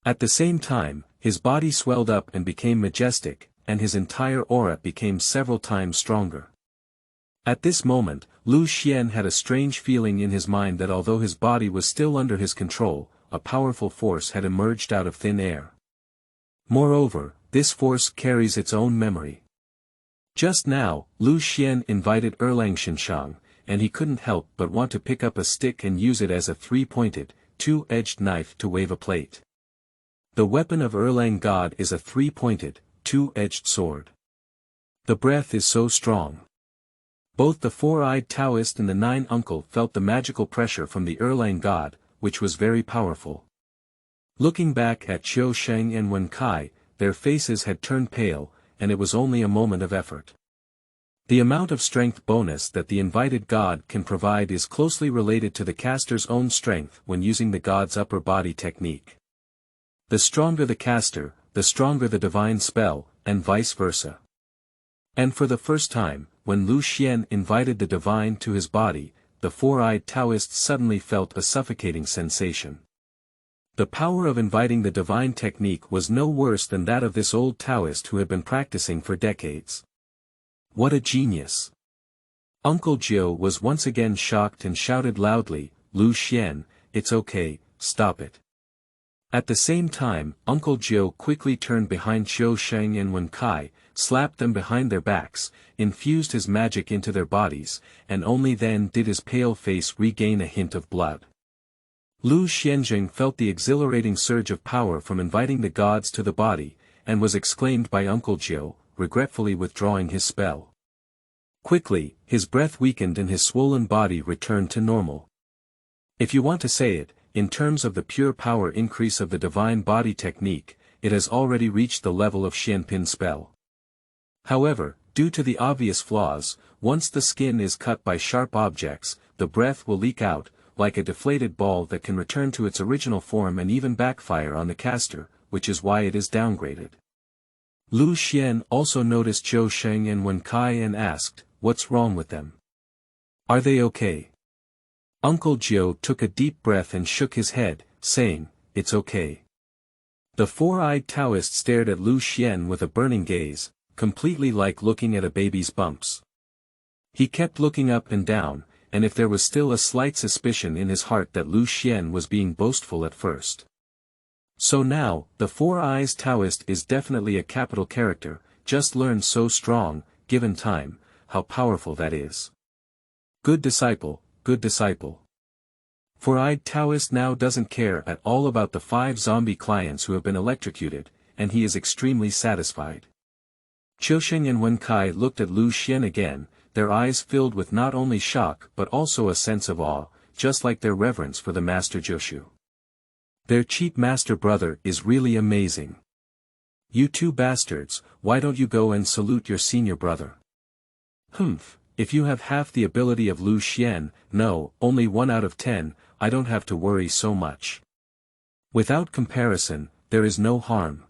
At the same time, his body swelled up and became majestic, and his entire aura became several times stronger. At this moment, Lu Xuan had a strange feeling in his mind that although his body was still under his control, a powerful force had emerged out of thin air. Moreover, this force carries its own memory. Just now, Lu Xuan invited Erlang Qiusheng, and he couldn't help but want to pick up a stick and use it as a three-pointed, two-edged knife to wave a plate. The weapon of Erlang God is a three-pointed, two-edged sword. The breath is so strong. Both the four-eyed Taoist and the 9 Uncle felt the magical pressure from the Erlang God, which was very powerful. Looking back at Qiusheng and Wencai, their faces had turned pale, and it was only a moment of effort. The amount of strength bonus that the invited god can provide is closely related to the caster's own strength when using the god's upper body technique. The stronger the caster, the stronger the divine spell, and vice versa. And for the first time, when Lu Xuan invited the divine to his body, the four-eyed Taoist suddenly felt a suffocating sensation. The power of inviting the divine technique was no worse than that of this old Taoist who had been practicing for decades. What a genius! Uncle Jiu was once again shocked and shouted loudly, "Lu Xuan, it's okay, stop it." At the same time, Uncle Jiu quickly turned behind Qiusheng and Wencai, slapped them behind their backs, infused his magic into their bodies, and only then did his pale face regain a hint of blood. Lu Xianjing felt the exhilarating surge of power from inviting the gods to the body, and was exclaimed by Uncle Jiu, regretfully withdrawing his spell. Quickly, his breath weakened and his swollen body returned to normal. If you want to say it, in terms of the pure power increase of the divine body technique, it has already reached the level of Xianpin spell. However, due to the obvious flaws, once the skin is cut by sharp objects, the breath will leak out, like a deflated ball that can return to its original form and even backfire on the caster, which is why it is downgraded. Lu Xuan also noticed Qiusheng and Wencai and asked, "What's wrong with them? Are they okay?" Uncle Jiu took a deep breath and shook his head, saying, "It's okay." The four-eyed Taoist stared at Lu Xuan with a burning gaze, completely like looking at a baby's bumps. He kept looking up and down, and if there was still a slight suspicion in his heart that Lu Xuan was being boastful at first. So now, the four-eyes Taoist is definitely a capital character, just learned so strong, given time, how powerful that is. Good disciple, good disciple. Four-eyed Taoist now doesn't care at all about the 5 zombie clients who have been electrocuted, and he is extremely satisfied. Qiusheng and Wencai looked at Lu Xuan again, their eyes filled with not only shock but also a sense of awe, just like their reverence for the master Jiushu. Their cheap master brother is really amazing. You two bastards, why don't you go and salute your senior brother? Humph, if you have half the ability of Lu Xuan, no, only 1 out of 10, I don't have to worry so much. Without comparison, there is no harm.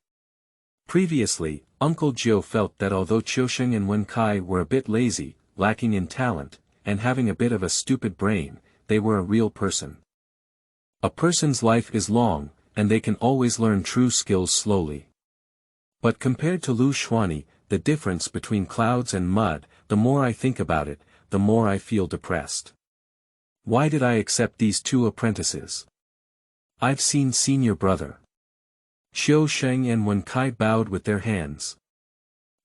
Previously, Uncle Jiu felt that although Qiusheng and Wencai were a bit lazy, lacking in talent, and having a bit of a stupid brain, they were a real person. A person's life is long, and they can always learn true skills slowly. But compared to Lu Xuan, the difference between clouds and mud, the more I think about it, the more I feel depressed. Why did I accept these 2 apprentices? I've seen senior brother. Qiusheng and Wencai bowed with their hands.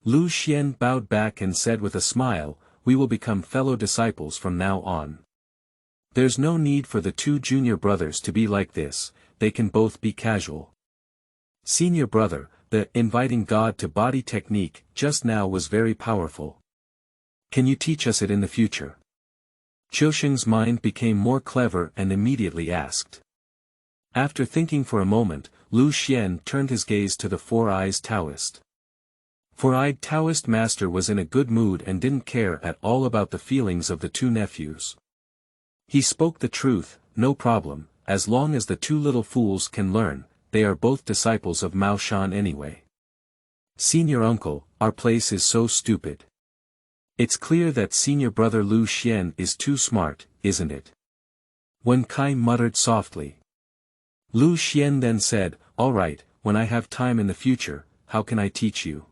Lu Xuan bowed back and said with a smile, "We will become fellow disciples from now on. There's no need for the 2 junior brothers to be like this, they can both be casual." Senior brother, the inviting God to body technique just now was very powerful. Can you teach us it in the future? Qiusheng's mind became more clever and immediately asked. After thinking for a moment, Lu Xuan turned his gaze to the four-eyes Taoist. Four-eyed Taoist master was in a good mood and didn't care at all about the feelings of the 2 nephews. He spoke the truth, no problem, as long as the 2 little fools can learn, they are both disciples of Mao Shan anyway. Senior uncle, our place is so stupid. It's clear that senior brother Lu Xuan is too smart, isn't it? Wencai muttered softly. Lu Xuan then said, "All right, when I have time in the future, how can I teach you?"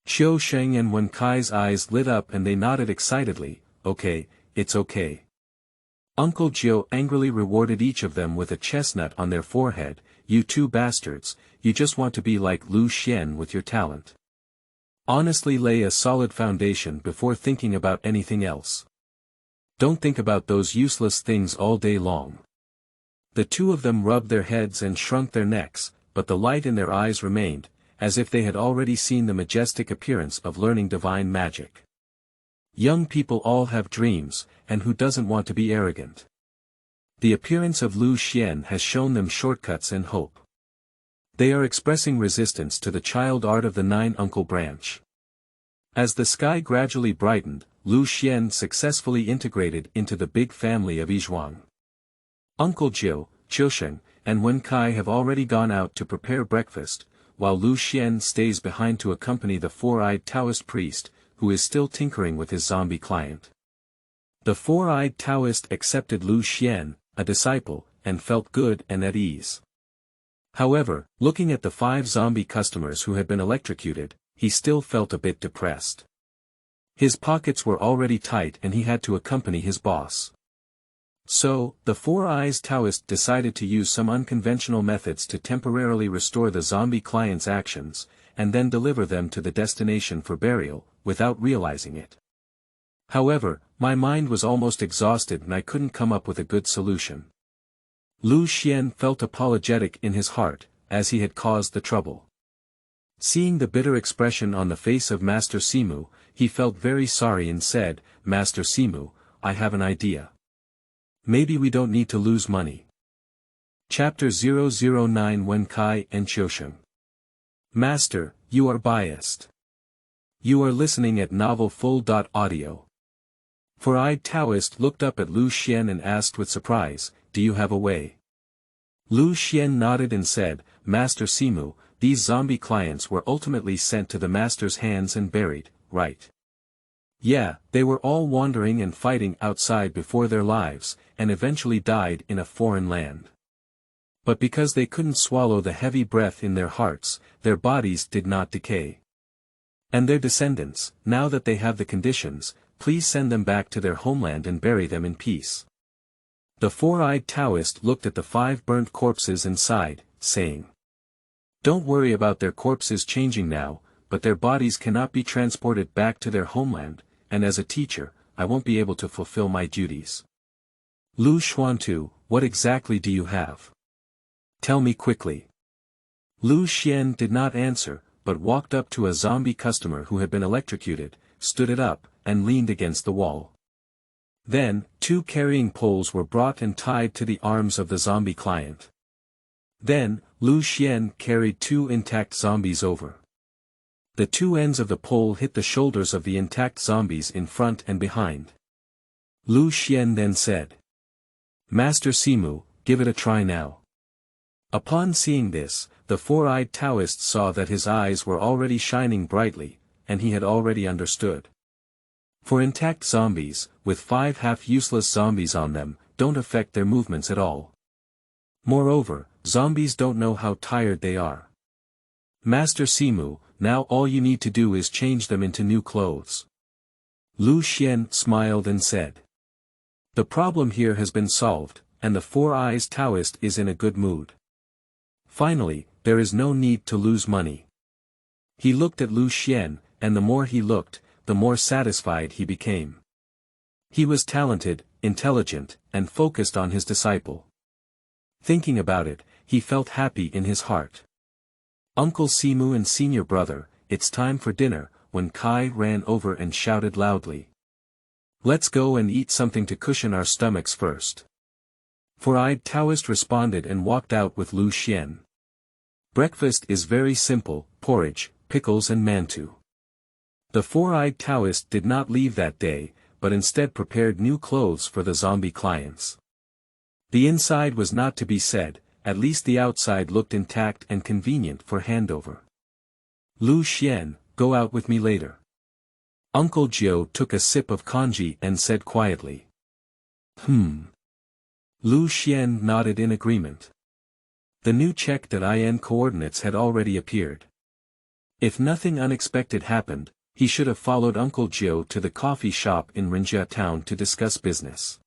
Qiusheng and Wencai's eyes lit up and they nodded excitedly, "Okay, it's okay." Uncle Jiu angrily rewarded each of them with a chestnut on their forehead, "You 2 bastards, you just want to be like Lu Xuan with your talent. Honestly, lay a solid foundation before thinking about anything else. Don't think about those useless things all day long." The 2 of them rubbed their heads and shrunk their necks, but the light in their eyes remained, as if they had already seen the majestic appearance of learning divine magic. Young people all have dreams, and who doesn't want to be arrogant? The appearance of Lu Xuan has shown them shortcuts and hope. They are expressing resistance to the child art of the 9 uncle branch. As the sky gradually brightened, Lu Xuan successfully integrated into the big family of Yizhuang. Uncle Jiu, Qiusheng, and Wencai have already gone out to prepare breakfast, while Lu Xuan stays behind to accompany the four-eyed Taoist priest, who is still tinkering with his zombie client. The four-eyed Taoist accepted Lu Xuan, a disciple, and felt good and at ease. However, looking at the 5 zombie customers who had been electrocuted, he still felt a bit depressed. His pockets were already tight and he had to accompany his boss. So, the Four-Eyes Taoist decided to use some unconventional methods to temporarily restore the zombie client's actions, and then deliver them to the destination for burial, without realizing it. However, my mind was almost exhausted and I couldn't come up with a good solution. Lu Xuan felt apologetic in his heart, as he had caused the trouble. Seeing the bitter expression on the face of Master Simu, he felt very sorry and said, "Master Simu, I have an idea." Maybe we don't need to lose money. Chapter 009 Wencai and Qiusheng. Master, you are biased. You are listening at Novel Full.audio. Four-eyed Taoist looked up at Lu Xuan and asked with surprise, "Do you have a way?" Lu Xuan nodded and said, "Master Simu, these zombie clients were ultimately sent to the master's hands and buried, right? Yeah, they were all wandering and fighting outside before their lives, and eventually died in a foreign land. But because they couldn't swallow the heavy breath in their hearts, their bodies did not decay. And their descendants, now that they have the conditions, please send them back to their homeland and bury them in peace." The four-eyed Taoist looked at the 5 burnt corpses and sighed, saying, "Don't worry about their corpses changing now, but their bodies cannot be transported back to their homeland, and as a teacher, I won't be able to fulfill my duties. Lu Xuan too, what exactly do you have? Tell me quickly." Lu Xuan did not answer, but walked up to a zombie customer who had been electrocuted, stood it up, and leaned against the wall. Then, 2 carrying poles were brought and tied to the arms of the zombie client. Then, Lu Xuan carried 2 intact zombies over. The 2 ends of the pole hit the shoulders of the intact zombies in front and behind. Lu Xuan then said, "Master Simu, give it a try now." Upon seeing this, the four-eyed Taoist saw that his eyes were already shining brightly, and he had already understood. For intact zombies, with 5 half-useless zombies on them, don't affect their movements at all. Moreover, zombies don't know how tired they are. Master Simu, now all you need to do is change them into new clothes. Lu Xuan smiled and said. The problem here has been solved, and the four-eyes Taoist is in a good mood. Finally, there is no need to lose money. He looked at Lu Xuan, and the more he looked, the more satisfied he became. He was talented, intelligent, and focused on his disciple. Thinking about it, he felt happy in his heart. Uncle Simu and senior brother, it's time for dinner, Wencai ran over and shouted loudly. Let's go and eat something to cushion our stomachs first. Four-eyed Taoist responded and walked out with Lu Xuan. Breakfast is very simple, porridge, pickles and mantou. The four-eyed Taoist did not leave that day, but instead prepared new clothes for the zombie clients. The inside was not to be said, at least the outside looked intact and convenient for handover. Lu Xuan, go out with me later. Uncle Jiu took a sip of congee and said quietly. Lu Xuan nodded in agreement. The new check.in coordinates had already appeared. If nothing unexpected happened, he should have followed Uncle Jiu to the coffee shop in Rinjia town to discuss business.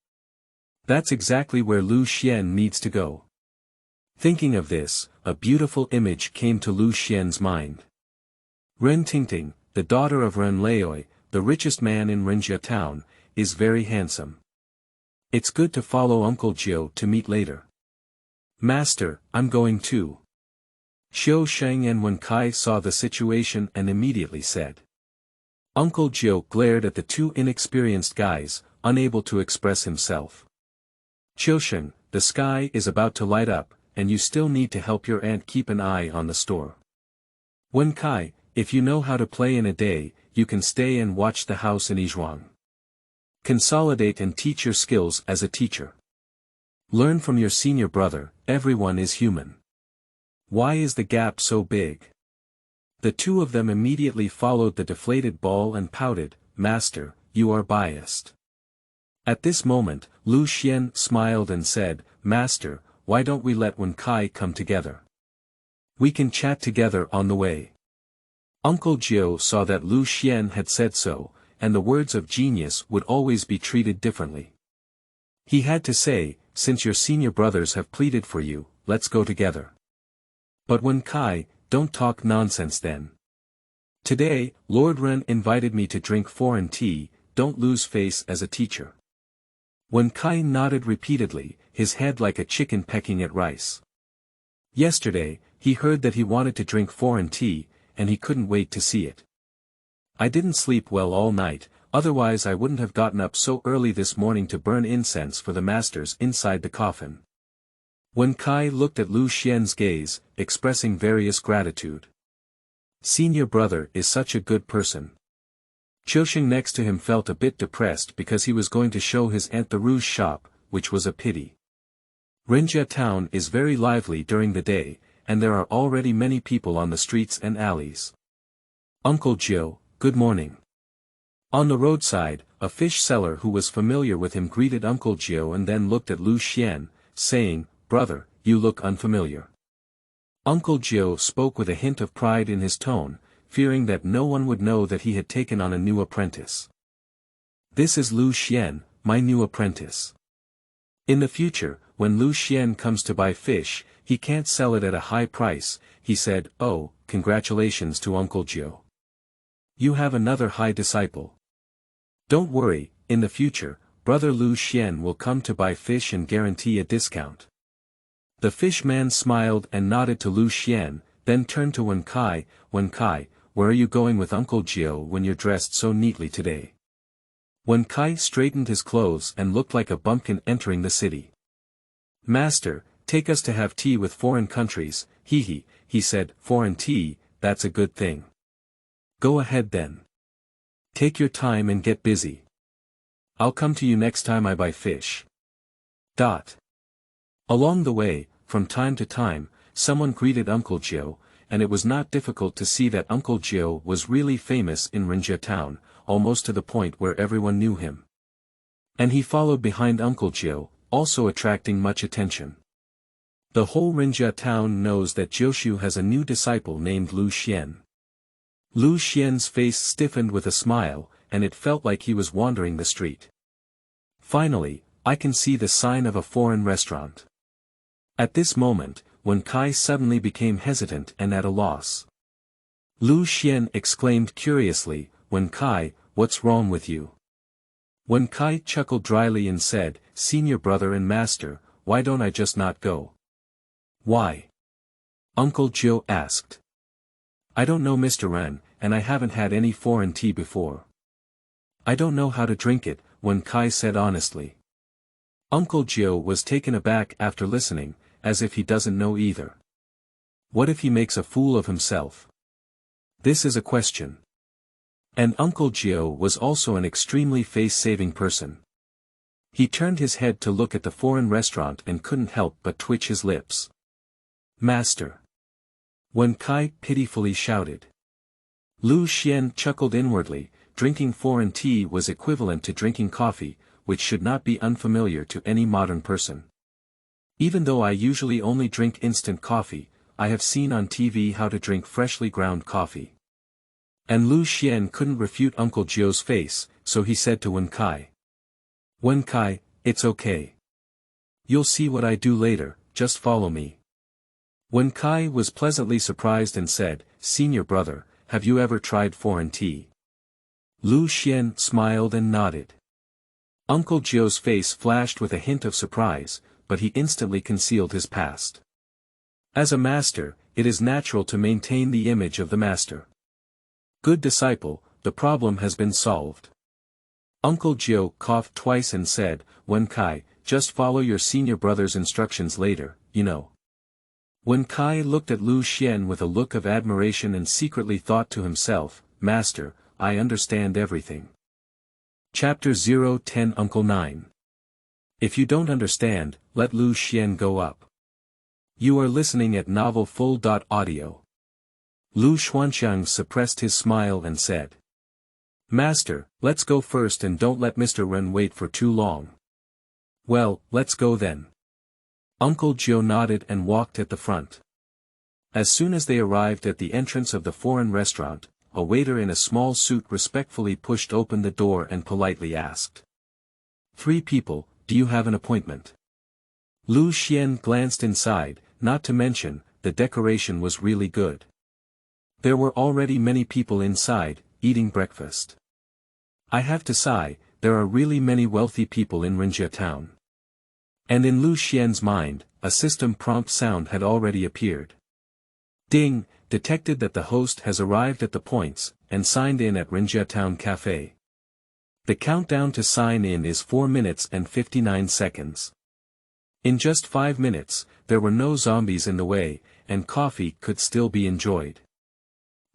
That's exactly where Lu Xuan needs to go. Thinking of this, a beautiful image came to Lu Xuan's mind. Ren Tingting, the daughter of Ren Laoi, the richest man in Rinjia town, is very handsome. It's good to follow Uncle Jiu to meet later. Master, I'm going too. Qiusheng and Wencai saw the situation and immediately said. Uncle Jiu glared at the 2 inexperienced guys, unable to express himself. Qiusheng, the sky is about to light up, and you still need to help your aunt keep an eye on the store. Wencai, if you know how to play in a day, you can stay and watch the house in Yizhuang. Consolidate and teach your skills as a teacher. Learn from your senior brother, everyone is human. Why is the gap so big? The 2 of them immediately followed the deflated ball and pouted, Master, you are biased. At this moment, Lu Xuan smiled and said, Master, why don't we let Wencai come together? We can chat together on the way. Uncle Jiu saw that Lu Xuan had said so, and the words of genius would always be treated differently. He had to say, since your senior brothers have pleaded for you, let's go together. But Wencai, don't talk nonsense then. Today, Lord Ren invited me to drink foreign tea, don't lose face as a teacher. Wencai nodded repeatedly, his head like a chicken pecking at rice. Yesterday, he heard that he wanted to drink foreign tea, and he couldn't wait to see it. I didn't sleep well all night, Otherwise I wouldn't have gotten up so early this morning to burn incense for the masters inside the coffin. Wencai looked at Lu Xuan's gaze, expressing various gratitude. Senior brother is such a good person. Qiusheng next to him felt a bit depressed because he was going to show his aunt the rouge shop, which was a pity. Rinjia town is very lively during the day, and there are already many people on the streets and alleys. Uncle Qiu, good morning. On the roadside, a fish seller who was familiar with him greeted Uncle Qiu and then looked at Lu Xuan, saying, "Brother, you look unfamiliar." Uncle Qiu spoke with a hint of pride in his tone, fearing that no one would know that he had taken on a new apprentice. "This is Lu Xuan, my new apprentice. In the future, when Lu Xuan comes to buy fish, he can't sell it at a high price," he said. "Oh, congratulations to Uncle Qiu. You have another high disciple. Don't worry, in the future, brother Lu Xuan will come to buy fish and guarantee a discount." The fish man smiled and nodded to Lu Xuan, then turned to Wencai. "Wencai, where are you going with Uncle Qiu when you're dressed so neatly today?" Wencai straightened his clothes and looked like a bumpkin entering the city. "Master, take us to have tea with foreign countries," he said. "Foreign tea, that's a good thing. Go ahead then. Take your time and get busy. I'll come to you next time I buy fish." Along the way, from time to time, someone greeted Uncle Qiu, and it was not difficult to see that Uncle Qiu was really famous in Rinjia town, almost to the point where everyone knew him. And he followed behind Uncle Qiu, also attracting much attention. The whole Rinjia town knows that Jiushu has a new disciple named Lu Xuan. Lu Xuan's face stiffened with a smile, and it felt like he was wandering the street. "Finally, I can see the sign of a foreign restaurant." At this moment, Wencai suddenly became hesitant and at a loss. Lu Xuan exclaimed curiously, "Wencai, what's wrong with you?" Wencai chuckled dryly and said, "Senior brother and master, why don't I just not go?" "Why?" Uncle Qiu asked. "I don't know Mr. Ren, and I haven't had any foreign tea before. I don't know how to drink it," Wencai said honestly. Uncle Qiu was taken aback after listening, as if he doesn't know either. What if he makes a fool of himself? This is a question. And Uncle Qiu was also an extremely face-saving person. He turned his head to look at the foreign restaurant and couldn't help but twitch his lips. "Master!" Wencai pitifully shouted. Lu Xuan chuckled inwardly. Drinking foreign tea was equivalent to drinking coffee, which should not be unfamiliar to any modern person. Even though I usually only drink instant coffee, I have seen on TV how to drink freshly ground coffee. And Lu Xuan couldn't refute Uncle Qiu's face, so he said to Wencai. "Wencai, it's okay. You'll see what I do later, just follow me." Wencai was pleasantly surprised and said, "Senior brother, have you ever tried foreign tea?" Lu Xuan smiled and nodded. Uncle Qiu's face flashed with a hint of surprise, but he instantly concealed his past. As a master, it is natural to maintain the image of the master. Good disciple, the problem has been solved. Uncle Qiu coughed twice and said, "Wencai, just follow your senior brother's instructions later, you know." Wencai looked at Lu Xuan with a look of admiration and secretly thought to himself, "Master, I understand everything." Chapter 010 Uncle 9. If you don't understand, let Lu Xuan go up. You are listening at Novel Full. Audio. Lu Xuan suppressed his smile and said, "Master, let's go first and don't let Mr. Ren wait for too long." "Well, let's go then." Uncle Qiu nodded and walked at the front. As soon as they arrived at the entrance of the foreign restaurant, a waiter in a small suit respectfully pushed open the door and politely asked, "3 people, do you have an appointment?" Lu Xuan glanced inside, not to mention, the decoration was really good. There were already many people inside, eating breakfast. I have to sigh, there are really many wealthy people in Rinjia town. And in Lu Xuan's mind, a system prompt sound had already appeared. Ding, detected that the host has arrived at the points, and signed in at Rinjia Town Cafe. The countdown to sign in is 4 minutes and 59 seconds. In just 5 minutes, there were no zombies in the way, and coffee could still be enjoyed.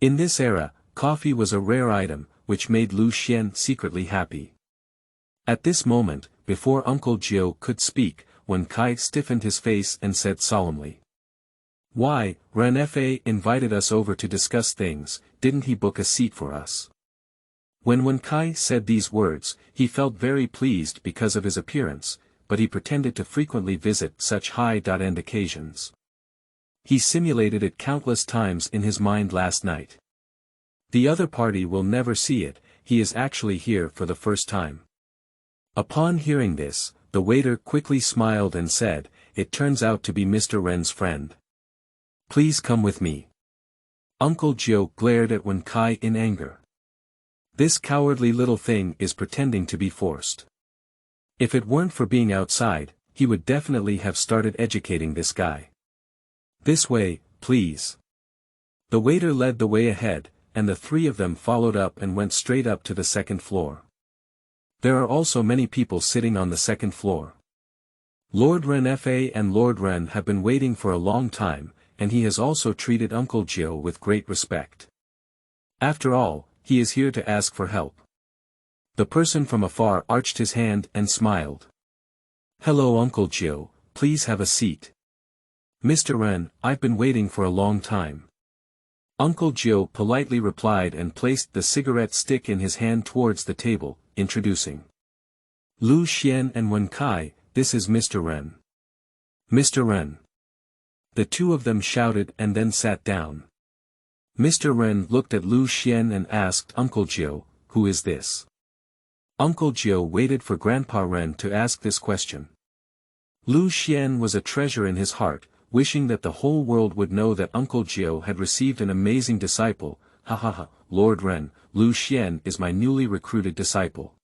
In this era, coffee was a rare item, which made Lu Xuan secretly happy. At this moment, before Uncle Qiu could speak, Wencai stiffened his face and said solemnly. "Why, Ren Fa invited us over to discuss things, didn't he book a seat for us?" When Wencai said these words, he felt very pleased because of his appearance, but he pretended to frequently visit such high-end occasions. He simulated it countless times in his mind last night. The other party will never see it, he is actually here for the first time. Upon hearing this, the waiter quickly smiled and said, "It turns out to be Mr. Ren's friend. Please come with me." Uncle Qiu glared at Wencai in anger. This cowardly little thing is pretending to be forced. If it weren't for being outside, he would definitely have started educating this guy. "This way, please." The waiter led the way ahead, and the three of them followed up and went straight up to the second floor. There are also many people sitting on the second floor. Lord Ren Fa and Lord Ren have been waiting for a long time, and he has also treated Uncle Qiu with great respect. After all, he is here to ask for help. The person from afar arched his hand and smiled. "Hello Uncle Qiu, please have a seat." "Mr. Ren, I've been waiting for a long time." Uncle Qiu politely replied and placed the cigarette stick in his hand towards the table, introducing Lu Xuan and Wencai, "This is Mr. Ren." "Mr. Ren." The two of them shouted and then sat down. Mr. Ren looked at Lu Xuan and asked Uncle Qiu, "Who is this?" Uncle Qiu waited for Grandpa Ren to ask this question. Lu Xuan was a treasure in his heart, wishing that the whole world would know that Uncle Qiu had received an amazing disciple. "Ha ha ha, Lord Ren, Lu Xuan is my newly recruited disciple.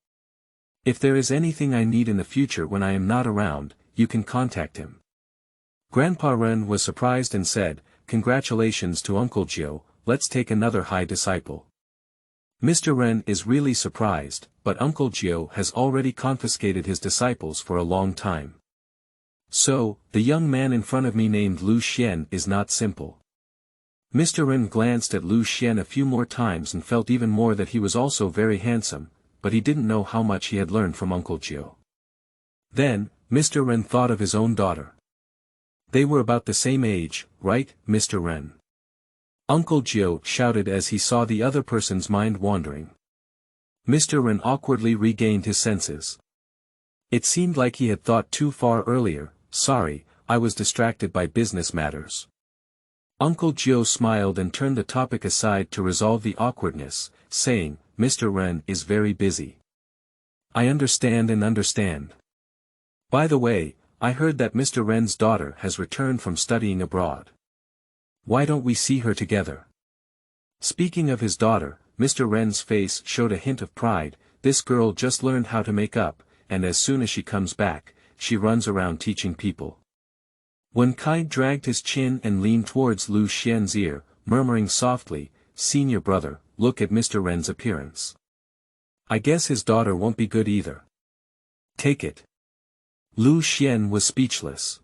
If there is anything I need in the future when I am not around, you can contact him." Grandpa Ren was surprised and said, "Congratulations to Uncle Qiu, let's take another high disciple." Mr. Ren is really surprised, but Uncle Qiu has already confiscated his disciples for a long time. "So, the young man in front of me named Lu Xuan is not simple." Mr. Ren glanced at Lu Xuan a few more times and felt even more that he was also very handsome, but he didn't know how much he had learned from Uncle Qiu. Then, Mr. Ren thought of his own daughter. They were about the same age, right, Mr. Ren? Uncle Qiu shouted as he saw the other person's mind wandering. Mr. Ren awkwardly regained his senses. It seemed like he had thought too far earlier. "Sorry, I was distracted by business matters." Uncle Qiu smiled and turned the topic aside to resolve the awkwardness, saying, "Mr. Ren is very busy." "I understand and understand. By the way, I heard that Mr. Ren's daughter has returned from studying abroad. Why don't we see her together?" Speaking of his daughter, Mr. Ren's face showed a hint of pride. "This girl just learned how to make up, and as soon as she comes back, she runs around teaching people." Wencai dragged his chin and leaned towards Lu Xuan's ear, murmuring softly, "Senior brother, look at Mr. Ren's appearance. I guess his daughter won't be good either. Take it." Lu Xuan was speechless.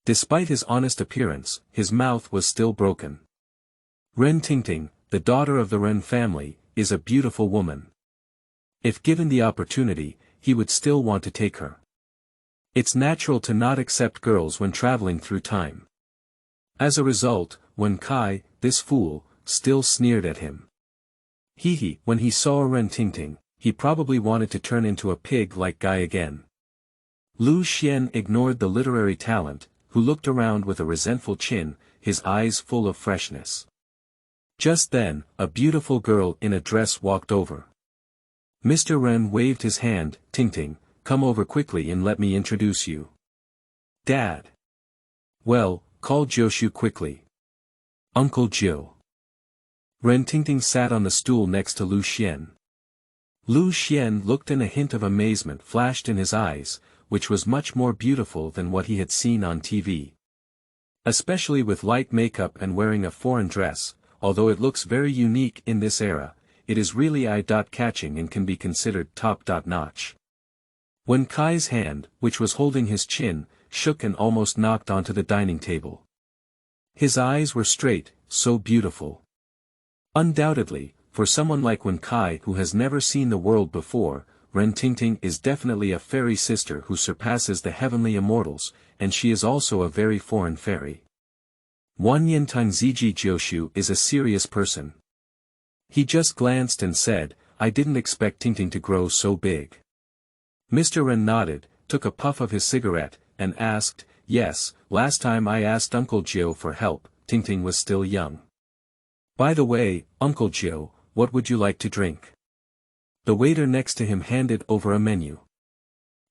Despite his honest appearance, his mouth was still broken. Ren Tingting, the daughter of the Ren family, is a beautiful woman. If given the opportunity, he would still want to take her. It's natural to not accept girls when traveling through time. As a result, Wencai, this fool, still sneered at him. When he saw Ren Tingting, he probably wanted to turn into a pig-like guy again. Lu Xuan ignored the literary talent, who looked around with a resentful chin, his eyes full of freshness. Just then, a beautiful girl in a dress walked over. Mr. Ren waved his hand. "Tingting, come over quickly and let me introduce you." "Dad." "Well, call Jiushu quickly." "Uncle Qiu." Ren Tingting sat on the stool next to Lu Xuan. Lu Xuan looked and a hint of amazement flashed in his eyes, which was much more beautiful than what he had seen on TV. Especially with light makeup and wearing a foreign dress, although it looks very unique in this era, it is really eye-catching and can be considered top-notch. Wencai's hand, which was holding his chin, shook and almost knocked onto the dining table. His eyes were straight, so beautiful. Undoubtedly, for someone like Wencai who has never seen the world before, Ren Tingting is definitely a fairy sister who surpasses the heavenly immortals, and she is also a very foreign fairy. Wanyentang Ziji Jiushu is a serious person. He just glanced and said, I didn't expect Tingting to grow so big. Mr. Ren nodded, took a puff of his cigarette, and asked, yes, last time I asked Uncle Jiu for help, Tingting was still young. By the way, Uncle Jiu, what would you like to drink? The waiter next to him handed over a menu.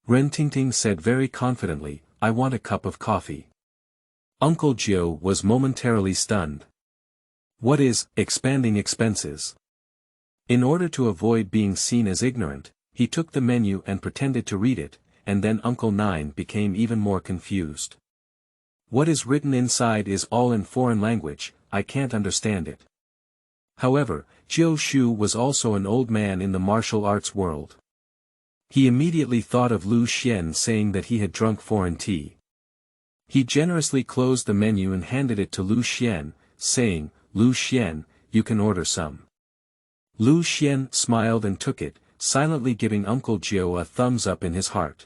Ren Tingting said very confidently, I want a cup of coffee. Uncle Jiu was momentarily stunned. What is expanding expenses? In order to avoid being seen as ignorant, he took the menu and pretended to read it, and then Uncle Nine became even more confused. What is written inside is all in foreign language, I can't understand it. However, Jiu Shu was also an old man in the martial arts world. He immediately thought of Lu Xuan saying that he had drunk foreign tea. He generously closed the menu and handed it to Lu Xuan, saying, Lu Xuan, you can order some. Lu Xuan smiled and took it, silently giving Uncle Jiu a thumbs up in his heart.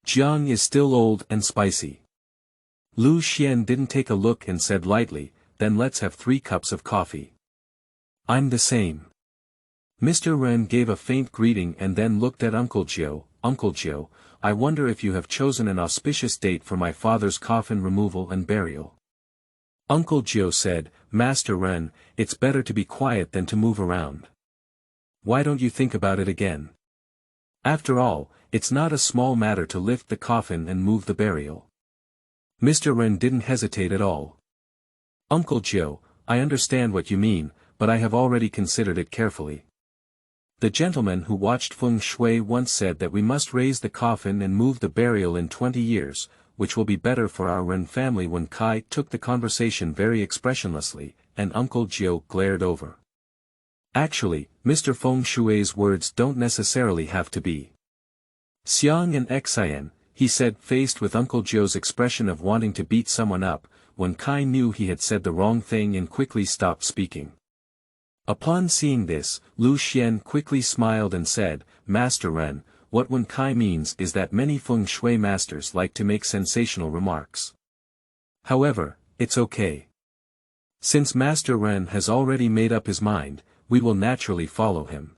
Jiang is still old and spicy. Lu Xuan didn't take a look and said lightly, then let's have 3 cups of coffee. I'm the same. Mr. Ren gave a faint greeting and then looked at Uncle Jiu. Uncle Jiu, I wonder if you have chosen an auspicious date for my father's coffin removal and burial. Uncle Jiu said, Master Ren, it's better to be quiet than to move around. Why don't you think about it again? After all, it's not a small matter to lift the coffin and move the burial. Mr. Ren didn't hesitate at all. Uncle Jiu, I understand what you mean, but I have already considered it carefully. The gentleman who watched feng shui once said that we must raise the coffin and move the burial in 20 years, which will be better for our Ren family. Wencai took the conversation very expressionlessly, and Uncle Jiu glared over. Actually, Mr. Feng Shui's words don't necessarily have to be. Xiang and Xian, he said, faced with Uncle Jiu's expression of wanting to beat someone up, Wencai knew he had said the wrong thing and quickly stopped speaking. Upon seeing this, Lu Xuan quickly smiled and said, Master Ren, what Wencai means is that many feng shui masters like to make sensational remarks. However, it's okay. Since Master Ren has already made up his mind, we will naturally follow him.